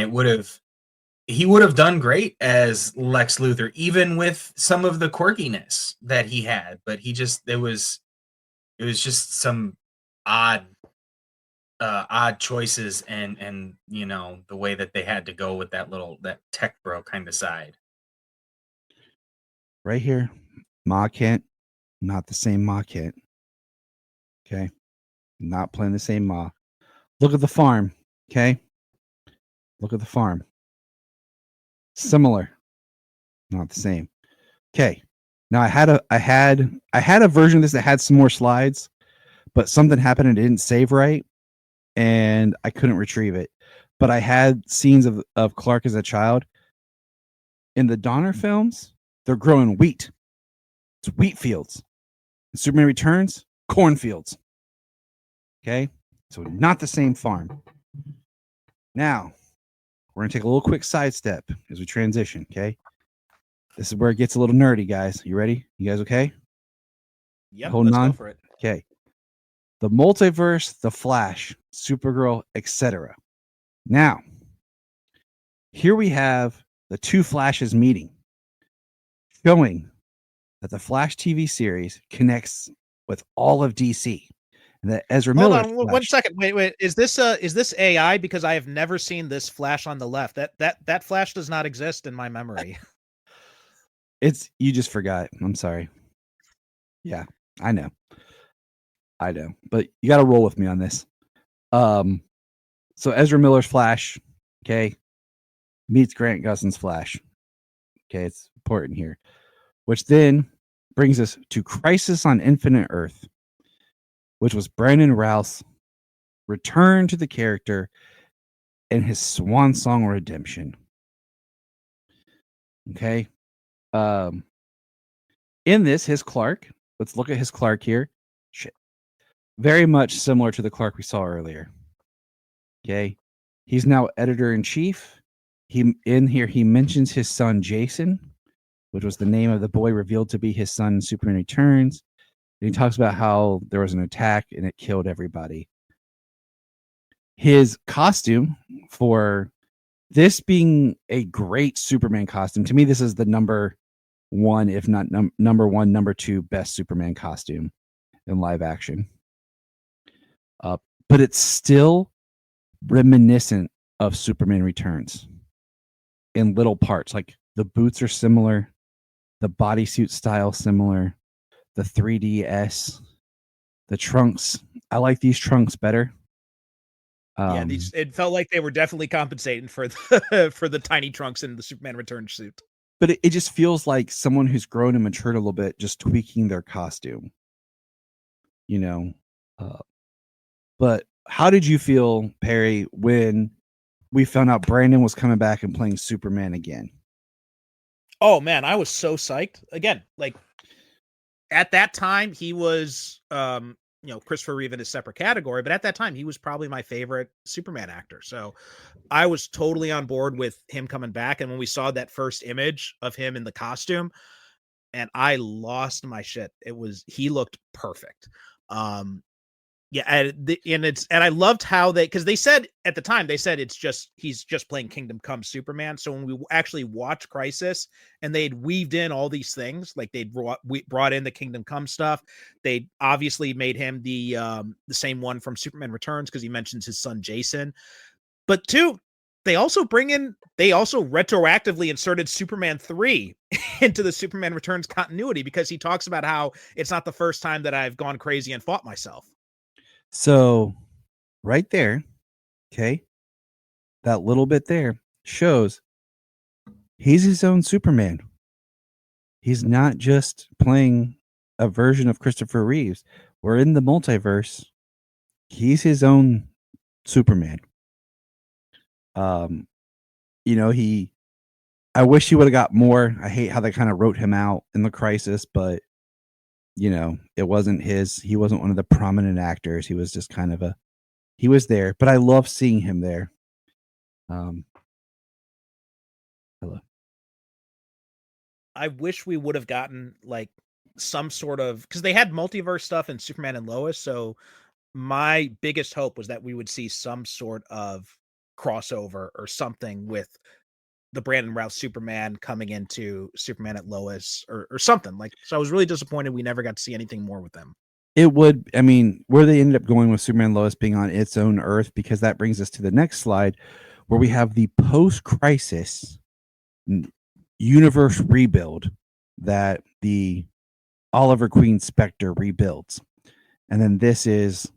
S6: he would have done great as Lex Luthor, even with some of the quirkiness that he had, but it was just some odd choices and you know, the way that they had to go with that tech bro kind of side.
S5: Right here, Ma Kent, not the same Ma Kent. Okay, not playing the same Ma. Look at the farm. Okay, look at the farm. Similar, not the same. Okay, now I had a version of this that had some more slides, but something happened and it didn't save right, and I couldn't retrieve it. But I had scenes of Clark as a child. In the Donner films, they're growing wheat. It's wheat fields. In Superman Returns, cornfields. Okay, so not the same farm. Now, we're going to take a little quick sidestep as we transition, okay? This is where it gets a little nerdy, guys. You ready? You guys okay?
S7: Yep,
S5: Holding
S7: let's
S5: on?
S7: go for it.
S5: Okay. The multiverse, the Flash, Supergirl, etc. Now, here we have the two Flashes meeting, showing that the Flash TV series connects with all of DC. And that Ezra Miller.
S7: Hold on 1 second. Wait. Is this AI? Because I have never seen this Flash on the left. That Flash does not exist in my memory.
S5: You just forgot. I'm sorry. Yeah, I know. But you got to roll with me on this. So Ezra Miller's Flash, okay, meets Grant Gustin's Flash. Okay, it's important here. Which then brings us to Crisis on Infinite Earth, which was Brandon Routh's return to the character and his swan song redemption. Okay. In this, his Clark, let's look at his Clark here. Shit. Very much similar to the Clark we saw earlier. Okay. He's now editor-in-chief. He mentions his son Jason, which was the name of the boy revealed to be his son in Superman Returns. And he talks about how there was an attack and it killed everybody. His costume, for this being a great Superman costume, to me, this is the number one, if not number one, number two best Superman costume in live action. But it's still reminiscent of Superman Returns in little parts. Like the boots are similar, the bodysuit style similar, the 3DS, the trunks. I like these trunks better.
S7: It felt like they were definitely compensating for the tiny trunks in the Superman Returns suit.
S5: but it just feels like someone who's grown and matured a little bit, just tweaking their costume, you know. But how did you feel, Perry, when we found out Brandon was coming back and playing Superman again?
S7: Oh man, I was so psyched. Again, like at that time he was Christopher Reeve in a separate category, but at that time he was probably my favorite Superman actor. So I was totally on board with him coming back. And when we saw that first image of him in the costume, and I lost my shit. He looked perfect. Yeah, and I loved how because they said at the time he's just playing Kingdom Come Superman. So when we actually watched Crisis and they'd weaved in all these things, like they brought in the Kingdom Come stuff, they obviously made him the same one from Superman Returns because he mentions his son Jason. But two, they also retroactively inserted Superman 3 into the Superman Returns continuity because he talks about how it's not the first time that I've gone crazy and fought myself.
S5: So right there, okay, that little bit there shows he's his own Superman. He's not just playing a version of Christopher Reeves. We're in the multiverse. He's his own Superman. I wish he would have got more. I hate how they kind of wrote him out in the Crisis, but it wasn't he wasn't one of the prominent actors. He was just kind of he was there, but I love seeing him there. Hello.
S7: I wish we would have gotten like some sort of, because they had multiverse stuff in Superman and Lois. So my biggest hope was that we would see some sort of crossover or something with the Brandon Routh Superman coming into Superman at Lois or something like. So I was really disappointed we never got to see anything more with them.
S5: It would, I mean, where they ended up going with Superman and Lois being on its own Earth, because that brings us to the next slide where we have the post-crisis universe rebuild that the Oliver Queen Spectre rebuilds. And then this is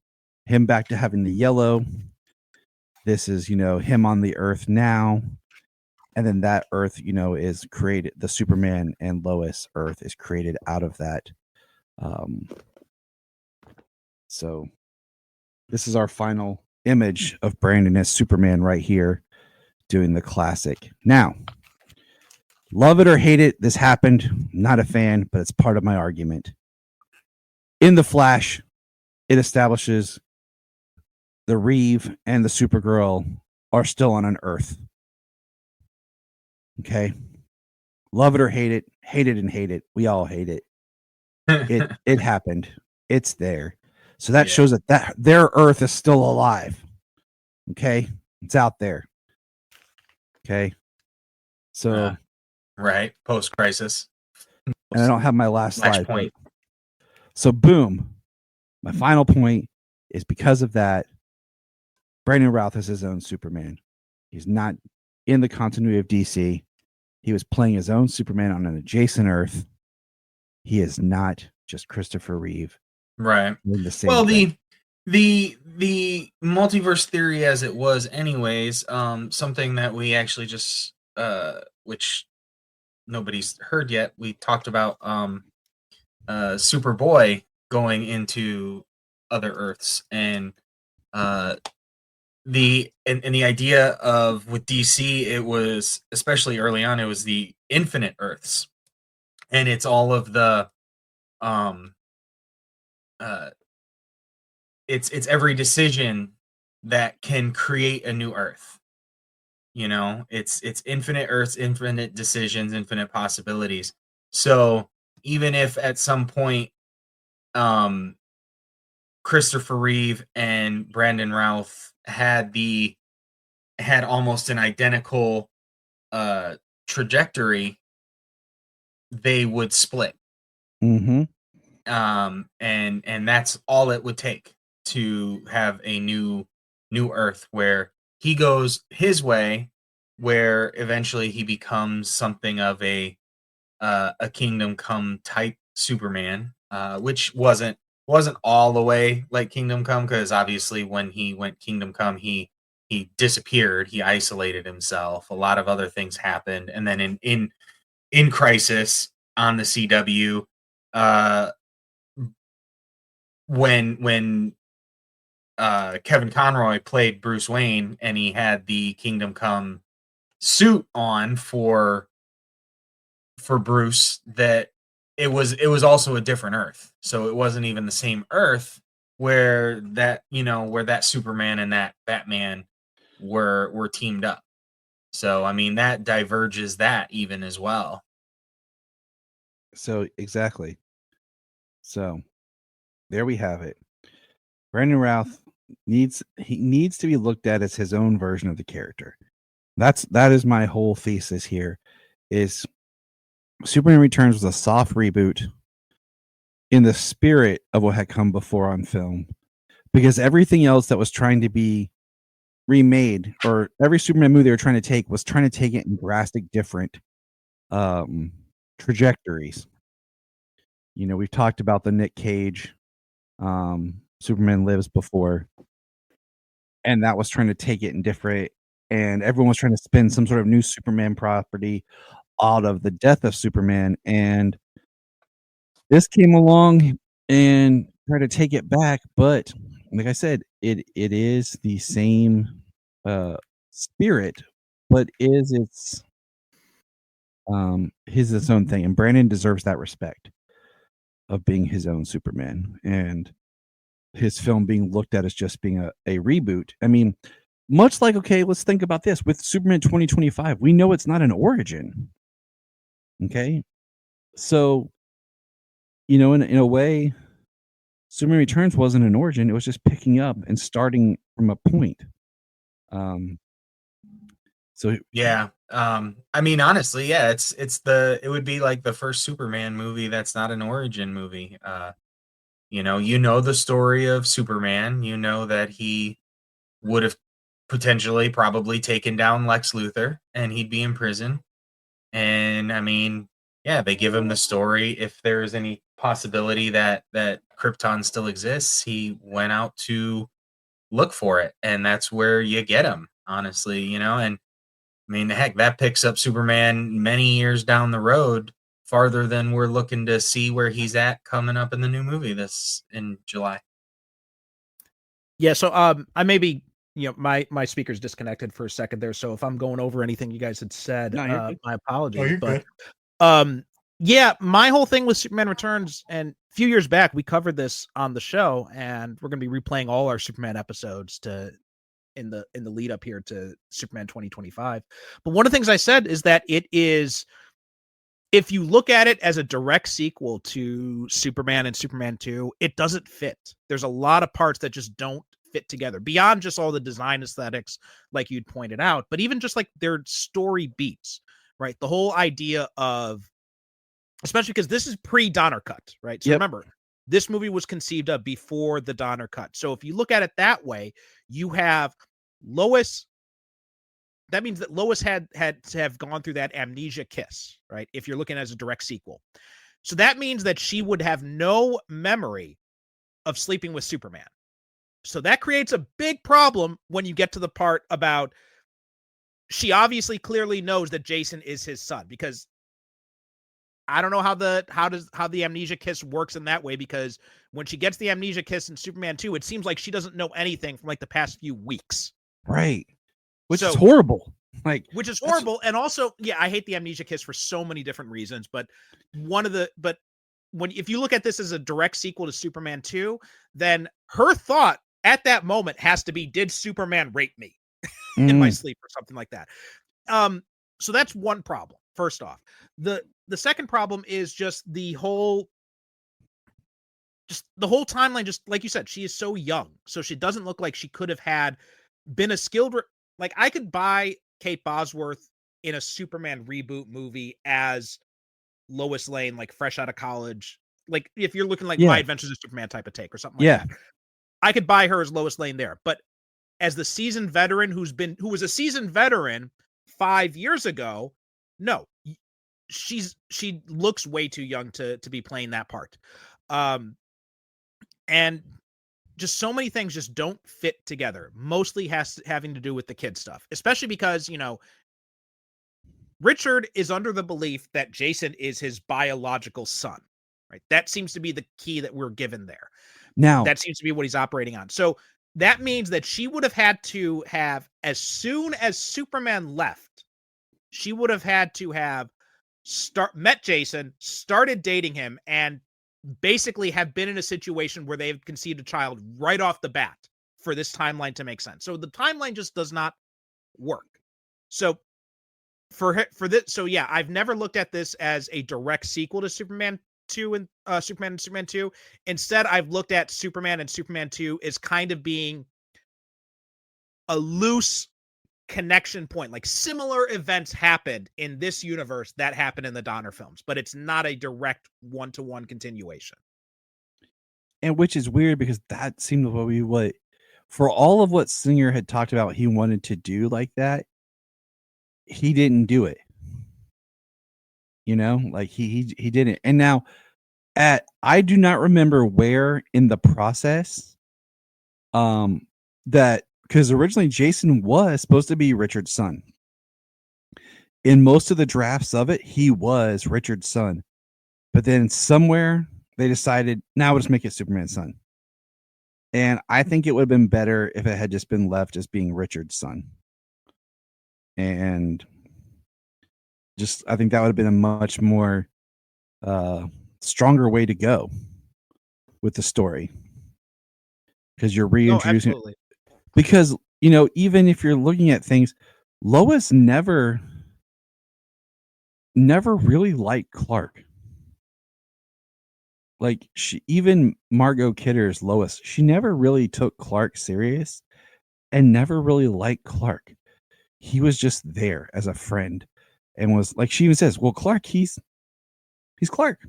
S5: him back to having the yellow. This is, him on the Earth now. And then that Earth, is created. The Superman and Lois Earth is created out of that. So this is our final image of Brandon as Superman right here doing the classic. Now, love it or hate it, this happened. Not a fan, but it's part of my argument. In The Flash, it establishes the Reeve and the Supergirl are still on an Earth. Okay? Love it or hate it and hate it. We all hate it. It happened. It's there. So that shows that their Earth is still alive. Okay? It's out there. Okay? So
S6: right, post-crisis.
S5: And I don't have my last slide.
S6: Point.
S5: So boom. My final point is because of that, Brandon Routh is his own Superman. He's not in the continuity of DC. He was playing his own Superman on an adjacent Earth. He is not just Christopher Reeve.
S6: Right.
S5: The same
S6: well,
S5: thing.
S6: the multiverse theory as it was anyways, something that we actually just which nobody's heard yet, we talked about Superboy going into other Earths, and the idea of with DC, it was, especially early on, it was the infinite Earths, and it's all of the it's every decision that can create a new Earth. It's infinite Earths, infinite decisions, infinite possibilities. So even if at some point Christopher Reeve and Brandon Routh had almost an identical trajectory, they would split.
S5: Mm-hmm.
S6: And that's all it would take to have a new Earth where he goes his way, where eventually he becomes something of a Kingdom Come type Superman, which wasn't all the way like Kingdom Come, because obviously when he went Kingdom Come, he disappeared, he isolated himself, a lot of other things happened, and then in Crisis on the CW, when Kevin Conroy played Bruce Wayne and he had the Kingdom Come suit on for Bruce, that it was also a different Earth. So it wasn't even the same Earth where that Superman and that Batman were teamed up. So I mean that diverges that even as well.
S5: So exactly. So there we have it. Brandon Routh needs to be looked at as his own version of the character. That is my whole thesis here. Is Superman Returns was a soft reboot in the spirit of what had come before on film, because everything else that was trying to be remade, or every Superman movie they were trying to take it in drastic different trajectories. You know, we've talked about the Nick Cage Superman Lives before, and that was trying to take it in different, and everyone was trying to spin some sort of new Superman property out of the death of Superman, and this came along and tried to take it back. But like I said, it is the same spirit, but is its own thing, and Brandon deserves that respect of being his own Superman, and his film being looked at as just being a reboot. I mean, much like, okay, let's think about this with Superman 2025. We know it's not an origin. Okay. So, you know, in a way, Superman Returns wasn't an origin. It was just picking up and starting from a point. So
S6: yeah, I mean, honestly, yeah, it would be like the first Superman movie that's not an origin movie. You know the story of Superman. You know that he would have potentially probably taken down Lex Luthor and he'd be in prison. And I mean, yeah, they give him the story. If there is any possibility that Krypton still exists, he went out to look for it, and that's where you get him, honestly, you know. And I mean, heck, that picks up Superman many years down the road, farther than we're looking to see where he's at coming up in the new movie this in July.
S7: Yeah, so I maybe, you know, my speaker's disconnected for a second there, so if I'm going over anything you guys had said,
S5: No, you're good.
S7: my apologies.
S6: Oh, you're
S7: but
S6: good.
S7: yeah, my whole thing with Superman Returns, and a few years back we covered this on the show, and we're going to be replaying all our Superman episodes in the lead up here to Superman 2025. But one of the things I said is that it is, if you look at it as a direct sequel to Superman and Superman 2, it doesn't fit. There's a lot of parts that just don't fit together, beyond just all the design aesthetics, like you'd pointed out, but even just like their story beats, right? The whole idea of, especially because this is pre-Donner cut, right? So remember, this movie was conceived of before the Donner cut. So if you look at it that way, you have Lois. That means that Lois had to have gone through that amnesia kiss, right? If you're looking as a direct sequel. So that means that she would have no memory of sleeping with Superman. So that creates a big problem when you get to the part about, she obviously clearly knows that Jason is his son, because I don't know how the amnesia kiss works in that way, because when she gets the amnesia kiss in Superman 2, it seems like she doesn't know anything from like the past few weeks.
S5: Right. Which is horrible.
S7: Which is horrible. And also, yeah, I hate the amnesia kiss for so many different reasons, but if you look at this as a direct sequel to Superman 2, then her thought at that moment has to be, did Superman rape me in my sleep or something like that? So that's one problem. First off, the second problem is just the whole timeline. Just like you said, she is so young, so she doesn't look like she could have been a skilled. Like, I could buy Kate Bosworth in a Superman reboot movie as Lois Lane, like fresh out of college. Like, if you're looking like My Adventures of Superman type of take or something like that, I could buy her as Lois Lane there. But as the seasoned veteran who was a seasoned veteran 5 years ago, no, she looks way too young to be playing that part. And just so many things just don't fit together. Mostly having to do with the kid stuff, especially because, you know, Richard is under the belief that Jason is his biological son, right? That seems to be the key that we're given there.
S5: Now,
S7: That seems to be what he's operating on. So that means that she would have had to have, as soon as Superman left, she would have had to have met Jason, started dating him, and basically have been in a situation where they've conceived a child right off the bat for this timeline to make sense. So the timeline just does not work. So for this, so yeah, I've never looked at this as a direct sequel to Superman 2 and Superman and Superman 2. Instead, I've looked at Superman and Superman 2 as kind of being a loose connection point. Like similar events happened in this universe that happened in the Donner films, but it's not a direct one-to-one continuation.
S5: and which is weird because that seemed to be what, for all of what Singer had talked about he wanted to do like that, he didn't do it. You know, like he didn't. And now I do not remember where in the process that, because originally Jason was supposed to be Richard's son. In most of the drafts of it, he was Richard's son. But then somewhere they decided, now we'll just make it Superman's son. And I think it would have been better if it had just been left as being Richard's son. And just, I think that would have been a much more stronger way to go with the story. Because you're reintroducing
S7: absolutely.
S5: Because, you know, even if you're looking at things, Lois never really liked Clark. Like, even Margot Kidder's Lois, she never really took Clark serious and never really liked Clark. He was just there as a friend and was like, she even says, well, Clark, he's Clark.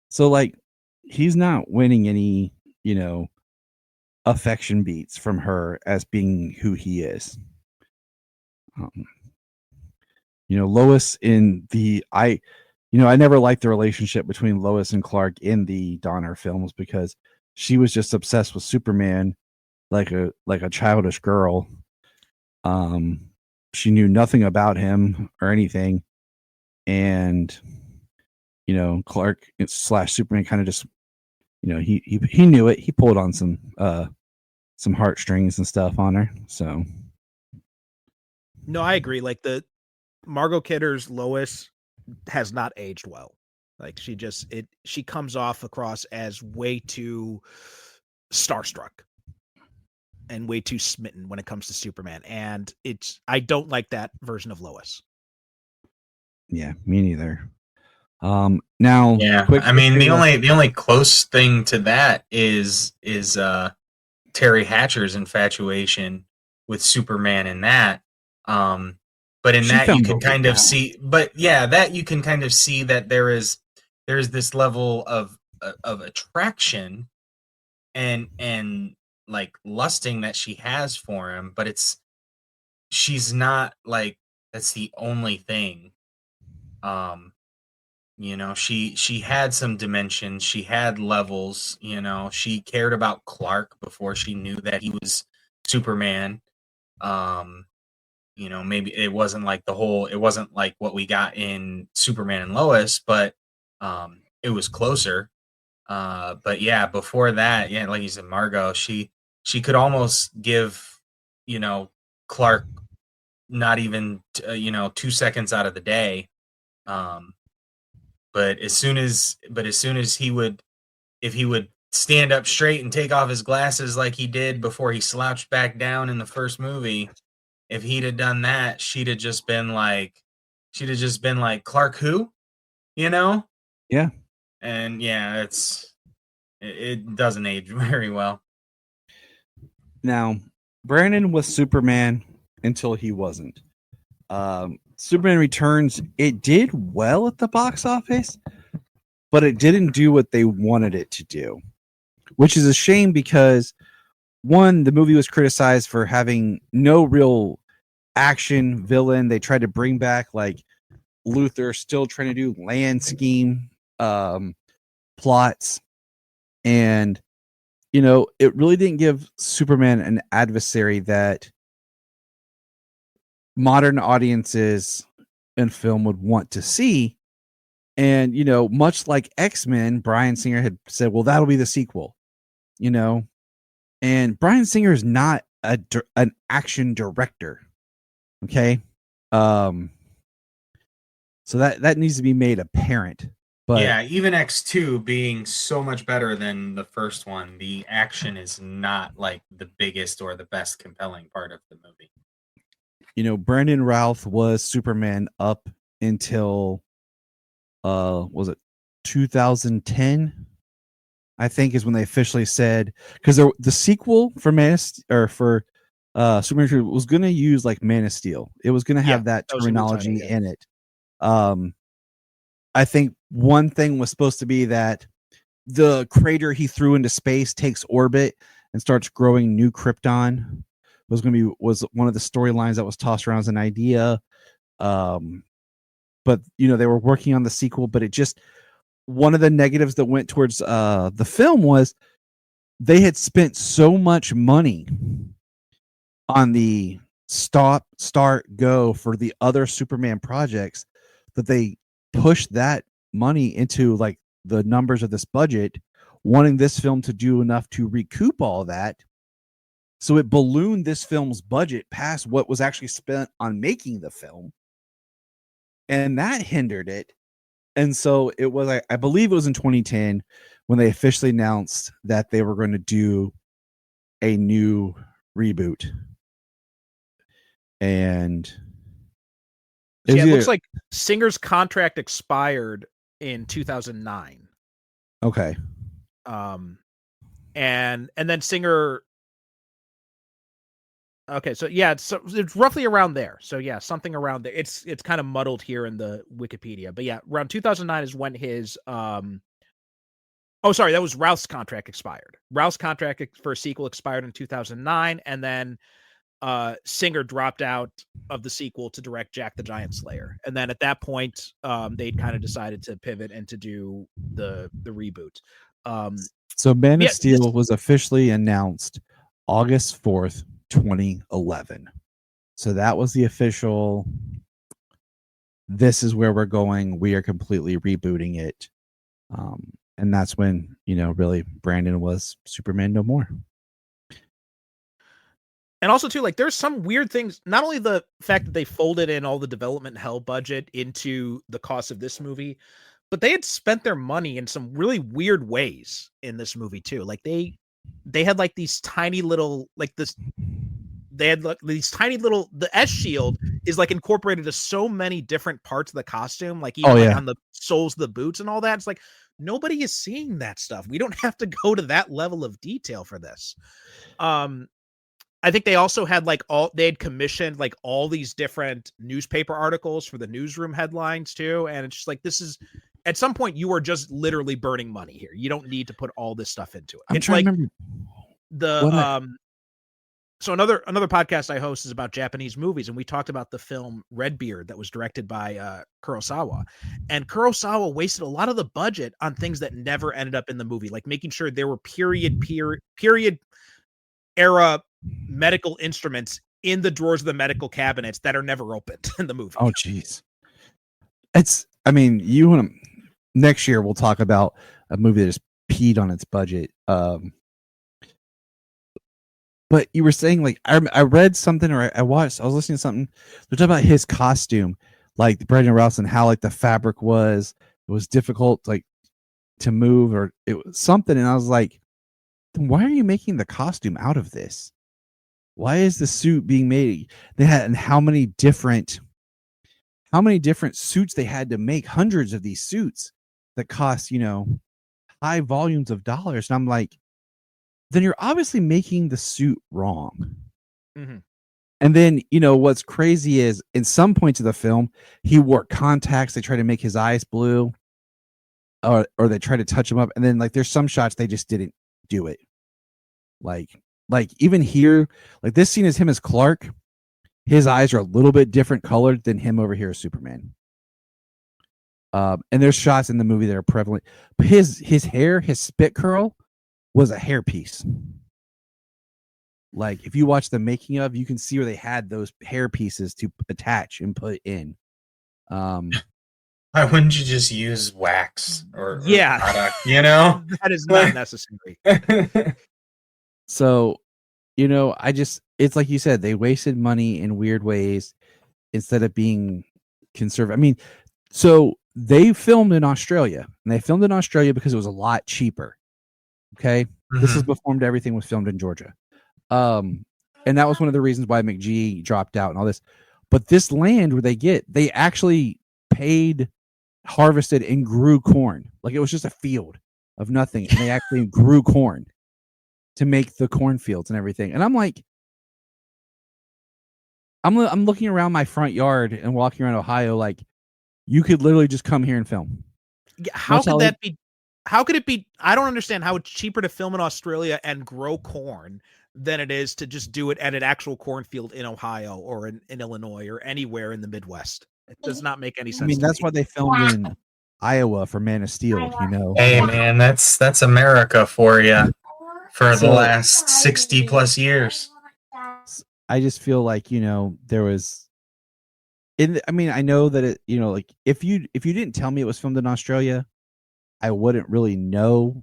S5: So like, he's not winning any, you know, affection beats from her as being who he is. You know, Lois in the, I never liked the relationship between Lois and Clark in the Donner films because she was just obsessed with Superman like a childish girl. She knew nothing about him or anything. And, you know, Clark / Superman kind of just, you know, he knew it. He pulled on some heartstrings and stuff on her. So.
S7: No, I agree. Like the Margot Kidder's Lois has not aged well. Like she comes off across as way too starstruck and way too smitten when it comes to Superman. And I don't like that version of Lois.
S5: Yeah, me neither. Now,
S6: yeah, I mean, the only close thing to that is Terry Hatcher's infatuation with Superman in that. But in that you can kind of see, that you can kind of see that there's this level of attraction and like lusting that she has for him, but she's not like that's the only thing. You know, she had some dimensions, she had levels, you know, she cared about Clark before she knew that he was Superman. You know, maybe it wasn't like what we got in Superman and Lois, but it was closer. But yeah, before that, yeah, like you said, Margot, she could almost give, you know, Clark not even 2 seconds out of the day. But as soon as if he would stand up straight and take off his glasses like he did before he slouched back down in the first movie, if he'd have done that, she'd have just been like, Clark who? You know?
S5: Yeah.
S6: And yeah, it doesn't age very well.
S5: Now, Brandon was Superman until he wasn't. Superman Returns, it did well at the box office, but it didn't do what they wanted it to do, which is a shame because, one, the movie was criticized for having no real action villain. They tried to bring back like Luthor, still trying to do land scheme plots, and you know, it really didn't give Superman an adversary that modern audiences and film would want to see. And, you know, much like X-Men, Bryan Singer had said, well, that'll be the sequel, you know, and Bryan Singer is not an action director. Okay. So that needs to be made apparent. But
S6: yeah, even X2 being so much better than the first one, the action is not like the biggest or the best compelling part of the movie.
S5: You know, Brandon Routh was Superman up until was it 2010? I think is when they officially said, because the sequel for Superman was going to use like Man of Steel. It was going to have that
S7: was a new title,
S5: terminology in it. I think one thing was supposed to be that the crater he threw into space takes orbit and starts growing new Krypton. Was one of the storylines that was tossed around as an idea. But you know, they were working on the sequel, but it just, one of the negatives that went towards the film was they had spent so much money on the stop, start, go for the other Superman projects that they pushed that money into like the numbers of this budget, wanting this film to do enough to recoup all that. So it ballooned this film's budget past what was actually spent on making the film. And that hindered it. And so it was, I believe it was in 2010 when they officially announced that they were going to do a new reboot. And
S7: it looks like Singer's contract expired in 2009.
S5: Okay.
S7: And then Singer. Okay, so yeah, it's roughly around there. So yeah, something around there. It's kind of muddled here in the Wikipedia, but yeah, around 2009 is when his oh, sorry, that was Routh's contract expired. Routh's contract for a sequel expired in 2009, and then Singer dropped out of the sequel to direct Jack the Giant Slayer. And then at that point, they'd kind of decided to pivot and to do the reboot.
S5: So Man of Steel was officially announced August 4th, 2011. So that was the official, this is where we're going. We are completely rebooting it. And that's when, you know, really Brandon was Superman no more.
S7: And also too, like there's some weird things, not only the fact that they folded in all the development hell budget into the cost of this movie, but they had spent their money in some really weird ways in this movie too. Like they had like these tiny little, like this, they had like these tiny little, the S shield is like incorporated to so many different parts of the costume, like even like on the soles of the boots and all that. It's like, nobody is seeing that stuff. We don't have to go to that level of detail for this. I think they also had they had commissioned like all these different newspaper articles for the newsroom headlines too. And it's just like, this is, at some point you are just literally burning money here. You don't need to put all this stuff into it. It's like so another podcast I host is about Japanese movies, and we talked about the film Redbeard that was directed by Kurosawa. And Kurosawa wasted a lot of the budget on things that never ended up in the movie, like making sure there were period era medical instruments in the drawers of the medical cabinets that are never opened in the movie.
S5: Oh, geez. Next year we'll talk about a movie that just peed on its budget. But you were saying, like, I read something, or I was listening to something. They're talking about his costume, like Brandon Routh, and how like the fabric it was difficult, like to move, or it was something. And I was like, then why are you making the costume out of this? Why is the suit being made? They had, and how many different suits they had to make, hundreds of these suits that cost, you know, high volumes of dollars. And I'm like, then you're obviously making the suit wrong.
S7: Mm-hmm.
S5: And then, you know, what's crazy is in some points of the film, he wore contacts. They try to make his eyes blue, or they try to touch him up. And then like, there's some shots they just didn't do it. Like even here, like this scene is him as Clark. His eyes are a little bit different colored than him over here as Superman. And there's shots in the movie that are prevalent. But his hair, his spit curl was a hairpiece. Like if you watch the making of, you can see where they had those hair pieces to attach and put in. Um,
S6: Why wouldn't you just use wax or
S7: Yeah.
S6: product, you know?
S7: That is not necessary.
S5: so, it's like you said, they wasted money in weird ways instead of being conservative. I mean, so they filmed in Australia, and they filmed in Australia because it was a lot cheaper. Okay. This is before everything was filmed in Georgia. And that was one of the reasons why McGee dropped out and all this. But this land where they actually harvested and grew corn. Like it was just a field of nothing. And they actually grew corn to make the cornfields and everything. And I'm like, I'm looking around my front yard and walking around Ohio, like you could literally just come here and film.
S7: Yeah, how could that be? How could it be? I don't understand how it's cheaper to film in Australia and grow corn than it is to just do it at an actual cornfield in Ohio or in Illinois or anywhere in the Midwest. It does not make any sense.
S5: I mean, that's why they filmed in Iowa for Man of Steel,
S6: Hey man, that's America for you for the last 60 plus years.
S5: I just feel like, there was I mean, I know that it, like if you didn't tell me it was filmed in Australia, I wouldn't really know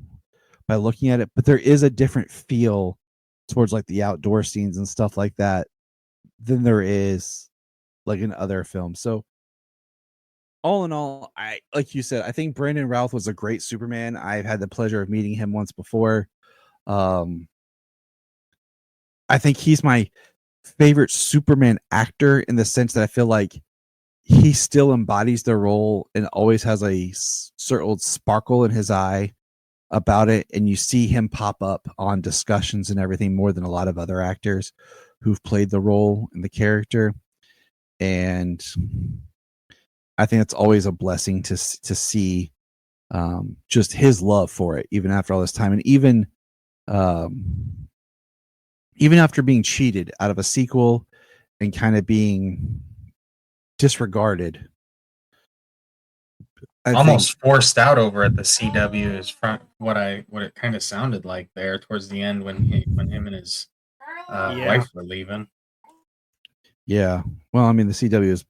S5: by looking at it, but there is a different feel towards like the outdoor scenes and stuff like that than there is like in other films. So all in all, like you said, I think Brandon Routh was a great Superman. I've had the pleasure of meeting him once before. I think he's my favorite Superman actor in the sense that I feel like he still embodies the role and always has a certain sparkle in his eye about it. And you see him pop up on discussions and everything more than a lot of other actors who've played the role and the character. And I think it's always a blessing to see just his love for it, even after all this time. And even after being cheated out of a sequel and kind of being disregarded,
S6: Almost forced out over at the CW is from what it kind of sounded like there towards the end when him and his wife were leaving.
S5: Yeah, well, I mean the CW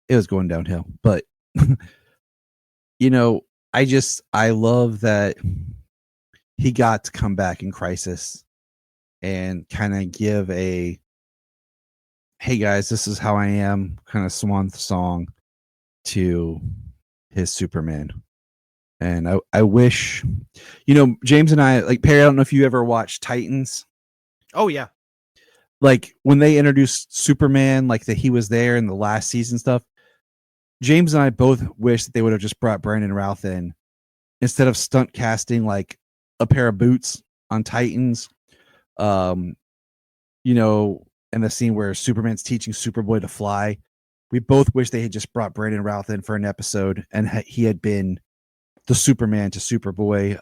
S5: was going downhill, but I love that he got to come back in Crisis and kind of give a, hey guys, this is how I am kind of swan song to his Superman. And I wish, James and I, like Perry, I don't know if you ever watched Titans.
S7: Oh yeah.
S5: Like when they introduced Superman, like that he was there in the last season stuff, James and I both wish that they would have just brought Brandon Routh in instead of stunt casting like a pair of boots on Titans. In the scene where Superman's teaching Superboy to fly, we both wish they had just brought Brandon Routh in for an episode and he had been the Superman to Superboy.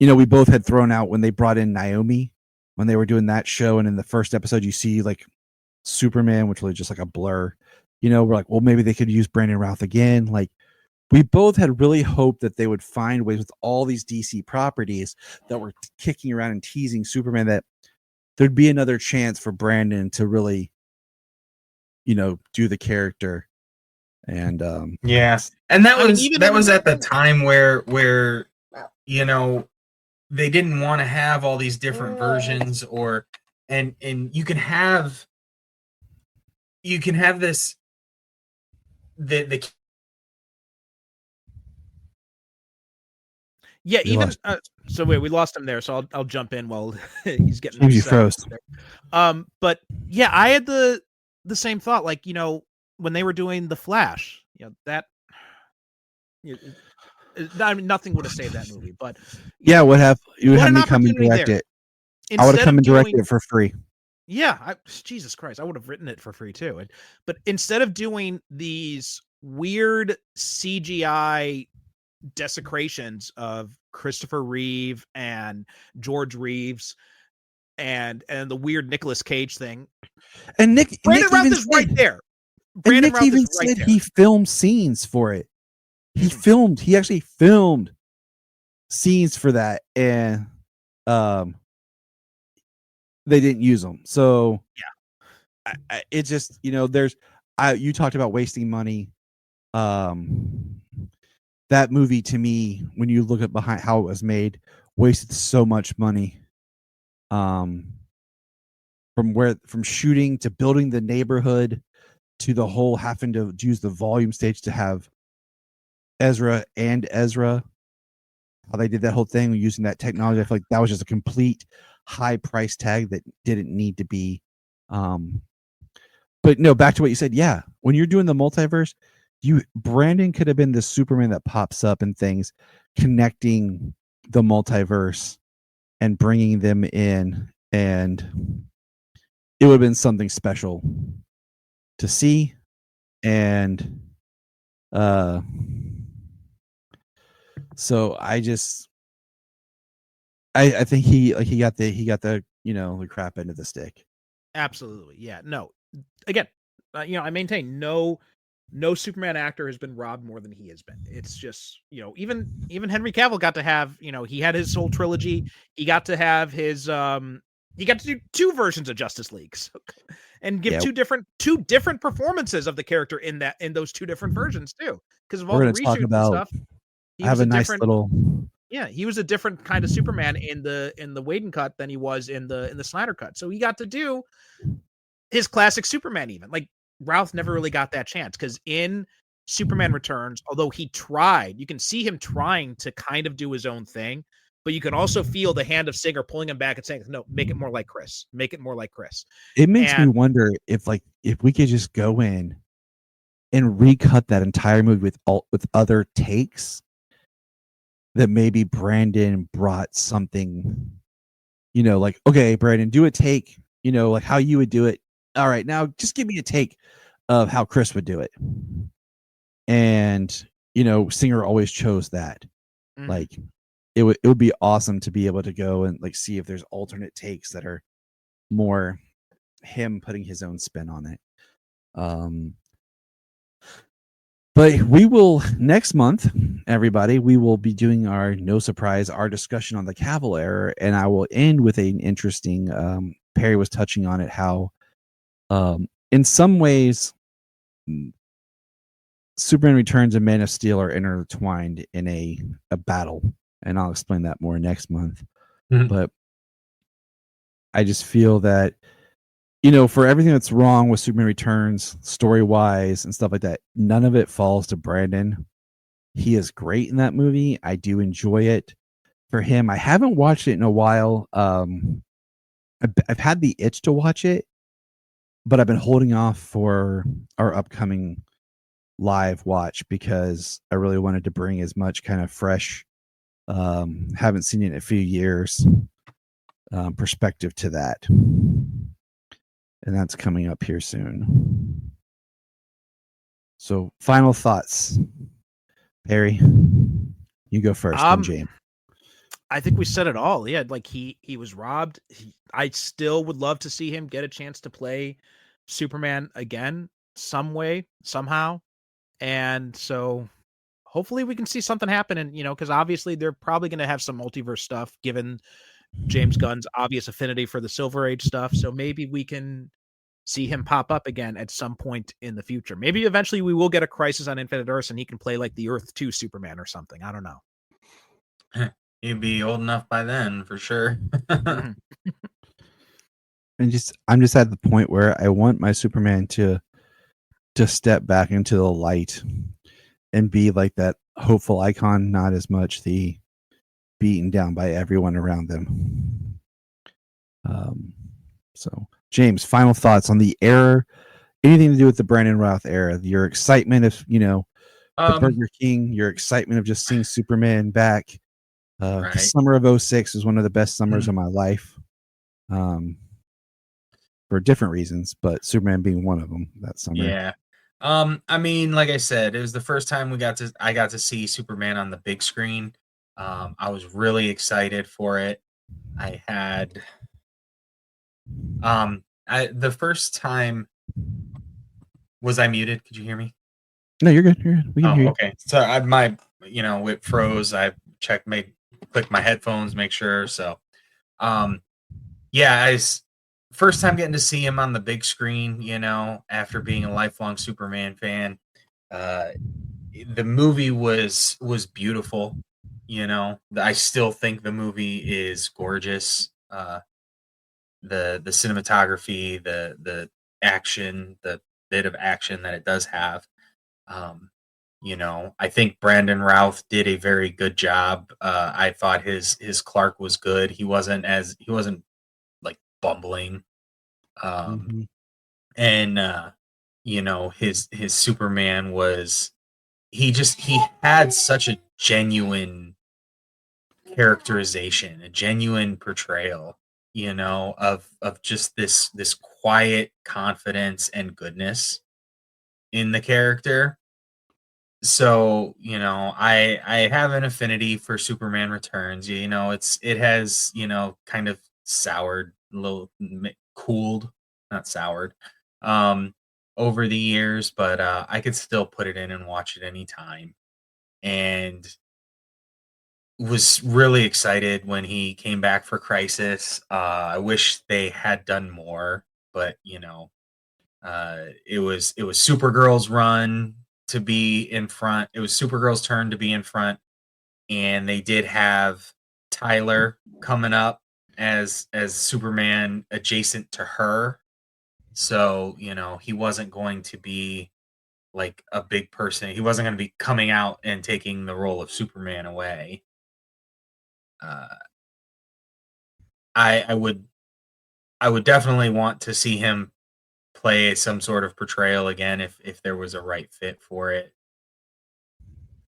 S5: We both had thrown out when they brought in Naomi when they were doing that show, and in the first episode you see like Superman, which was just like a blur. We're like, well, maybe they could use Brandon Routh again. Like, we both had really hoped that they would find ways with all these DC properties that were kicking around and teasing Superman that there'd be another chance for Brandon to really, do the character. And
S6: and that was at the time where they didn't want to have all these different versions, and you can have this the
S7: Yeah, even so. Wait, we lost him there, so I'll jump in while he's getting.
S5: Maybe you froze.
S7: But yeah, I had the same thought. Like, when they were doing the Flash, that. I mean, nothing would have saved that movie, but
S5: yeah, you would have me come and direct it. I would have come and directed it for free.
S7: Yeah, Jesus Christ, I would have written it for free too. But instead of doing these weird CGI desecrations of Christopher Reeve and George Reeves and the weird Nicolas Cage thing,
S5: and
S7: Brandon Routh is right there.
S5: Brandon Routh even said he filmed scenes for it. He actually filmed scenes for that, and they didn't use them. So yeah, it just, you talked about wasting money. That movie, to me, when you look at behind how it was made, wasted so much money. From shooting to building the neighborhood to the whole having to use the volume stage to have Ezra, how they did that whole thing using that technology. I feel like that was just a complete high price tag that didn't need to be. But no, back to what you said. Yeah, when you're doing the multiverse, Brandon could have been the Superman that pops up and things, connecting the multiverse and bringing them in, and it would have been something special to see. And so I think he got the the crap end of the stick.
S7: Absolutely. Yeah. No. Again, I maintain no Superman actor has been robbed more than he has been. It's just, even Henry Cavill got to have, he had his whole trilogy. He got to have his he got to do 2 versions of Justice League and give two different performances of the character in those 2 different versions too. Because of all the reshoots and stuff.
S5: I have a nice little.
S7: Yeah, he was a different kind of Superman in the Whedon cut than he was in the Snyder cut. So he got to do his classic Superman. Even like Routh never really got that chance, because in Superman Returns, although he tried, you can see him trying to kind of do his own thing, but you can also feel the hand of Singer pulling him back and saying, "No, make it more like Chris. Make it more like Chris."
S5: It makes me wonder if we could just go in and recut that entire movie with other takes. That maybe Brandon brought something, like, okay, Brandon, do a take, like how you would do it. All right, now just give me a take of how Chris would do it. And, Singer always chose that. Mm-hmm. Like, it would be awesome to be able to go and like see if there's alternate takes that are more him putting his own spin on it. But we will next month, everybody, we will be doing our our discussion on the Cavill era, and I will end with an interesting. Perry was touching on it, how, in some ways, Superman Returns and Man of Steel are intertwined in a battle, and I'll explain that more next month. Mm-hmm. But I just feel that, for everything that's wrong with Superman Returns, story-wise and stuff like that, none of it falls to Brandon. He is great in that movie. I do enjoy it for him. I haven't watched it in a while. I've had the itch to watch it, but I've been holding off for our upcoming live watch because I really wanted to bring as much kind of fresh, haven't seen it in a few years, perspective to that. And that's coming up here soon. So, final thoughts, Perry. You go first, then James.
S7: I think we said it all. Yeah, like he was robbed. I still would love to see him get a chance to play Superman again, some way, somehow. And so, hopefully, we can see something happen. And because obviously they're probably going to have some multiverse stuff, given James Gunn's obvious affinity for the Silver Age stuff. So maybe we can see him pop up again at some point in the future. Maybe eventually we will get a Crisis on Infinite Earths and he can play like the Earth 2 Superman or something. I don't know.
S6: He'd be old enough by then for sure.
S5: And I'm just at the point where I want my Superman to step back into the light and be like that hopeful icon, not as much the beaten down by everyone around them. So James, final thoughts on the era, anything to do with the Brandon Routh era, your excitement of, the Burger King, your excitement of just seeing Superman back. Right. The summer of 2006 was one of the best summers of my life. For different reasons, but Superman being one of them that summer.
S6: Yeah. I mean, like I said, it was the first time I got to see Superman on the big screen. I was really excited for it. I had the first time. Was I muted? Could you hear me?
S5: No, you're good. You're good. We can hear you.
S6: Okay. So it froze. I clicked my headphones, make sure. So, first time getting to see him on the big screen, you know, after being a lifelong Superman fan. The movie was beautiful. You know, I still think the movie is gorgeous. The cinematography, the action, the bit of action that it does have. You know, I think Brandon Routh did a very good job. I thought his Clark was good. He wasn't like bumbling.
S5: Mhm.
S6: And you know, his Superman was he had such a genuine characterization, a genuine portrayal, you know, of just this quiet confidence and goodness in the character. So, you know, I have an affinity for Superman Returns. You know, it has, you know, kind of soured, a little cooled, not soured, um, over the years, but I could still put it in and watch it anytime. And was really excited when he came back for Crisis. I wish they had done more, but you know, it was Supergirl's run to be in front. It was Supergirl's turn to be in front, and they did have Tyler coming up as Superman adjacent to her. So, you know, he wasn't going to be like a big person. He wasn't going to be coming out and taking the role of Superman away. Uh, I would definitely want to see him play some sort of portrayal again if there was a right fit for it.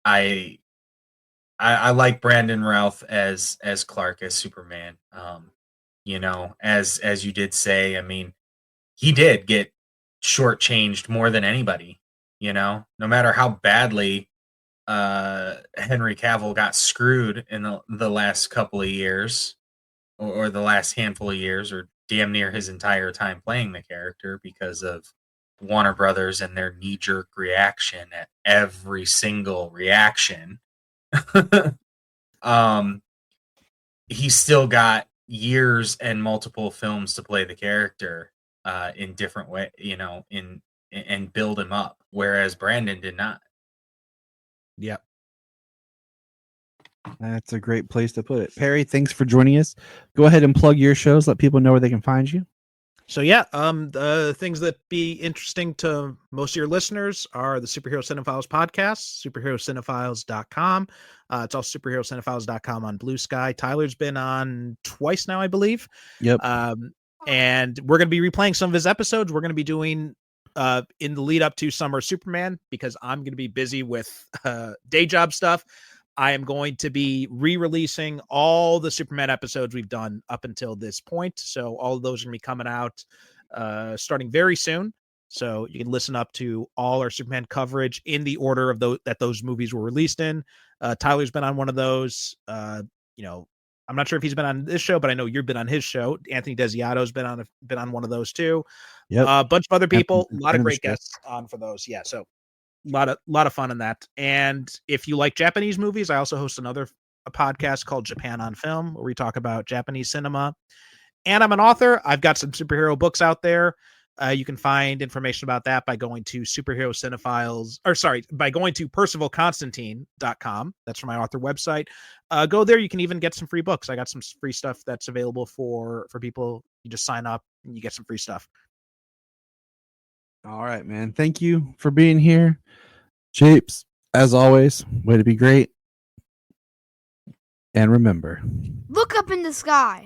S6: I I like Brandon Routh as Clark, as Superman. You know, as you did say, I mean, he did get shortchanged more than anybody. You know, no matter how badly Henry Cavill got screwed in the last couple of years, or the last handful of years, or damn near his entire time playing the character, because of Warner Brothers and their knee-jerk reaction at every single reaction. um, he still got years and multiple films to play the character in different way, you know, in and build him up, whereas Brandon did not.
S7: Yep.
S5: That's a great place to put it. Perry, thanks for joining us. Go ahead and plug your shows. Let people know where they can find you.
S7: So yeah, the things that be interesting to most of your listeners are the Superhero Cinephiles podcast, superherocinephiles.com. It's also superherocinephiles.com on Blue Sky. Tyler's been on twice now, I believe.
S5: Yep.
S7: And we're going to be replaying some of his episodes. We're going to be doing in the lead up to Summer Superman, because I'm going to be busy with day job stuff. I am going to be re-releasing all the Superman episodes we've done up until this point. So all of those are going to be coming out starting very soon. So you can listen up to all our Superman coverage in the order of those movies were released in. Tyler's been on one of those. You know, I'm not sure if he's been on this show, but I know you've been on his show. Anthony Desiato's been on one of those too.
S5: Yep.
S7: A bunch of other people, a lot of
S5: Anthony's
S7: great
S5: show.
S7: guests on for those. Yeah. So a lot of fun in that. And if you like Japanese movies, I also host a podcast called Japan on Film, where we talk about Japanese cinema. And I'm an author. I've got some superhero books out there. You can find information about that by going to by going to PercivalConstantine.com. That's for my author website. Go there. You can even get some free books. I got some free stuff that's available for people. You just sign up and you get some free stuff.
S5: All right, man. Thank you for being here. Japes, as always, way to be great. And remember,
S4: Look up in the sky.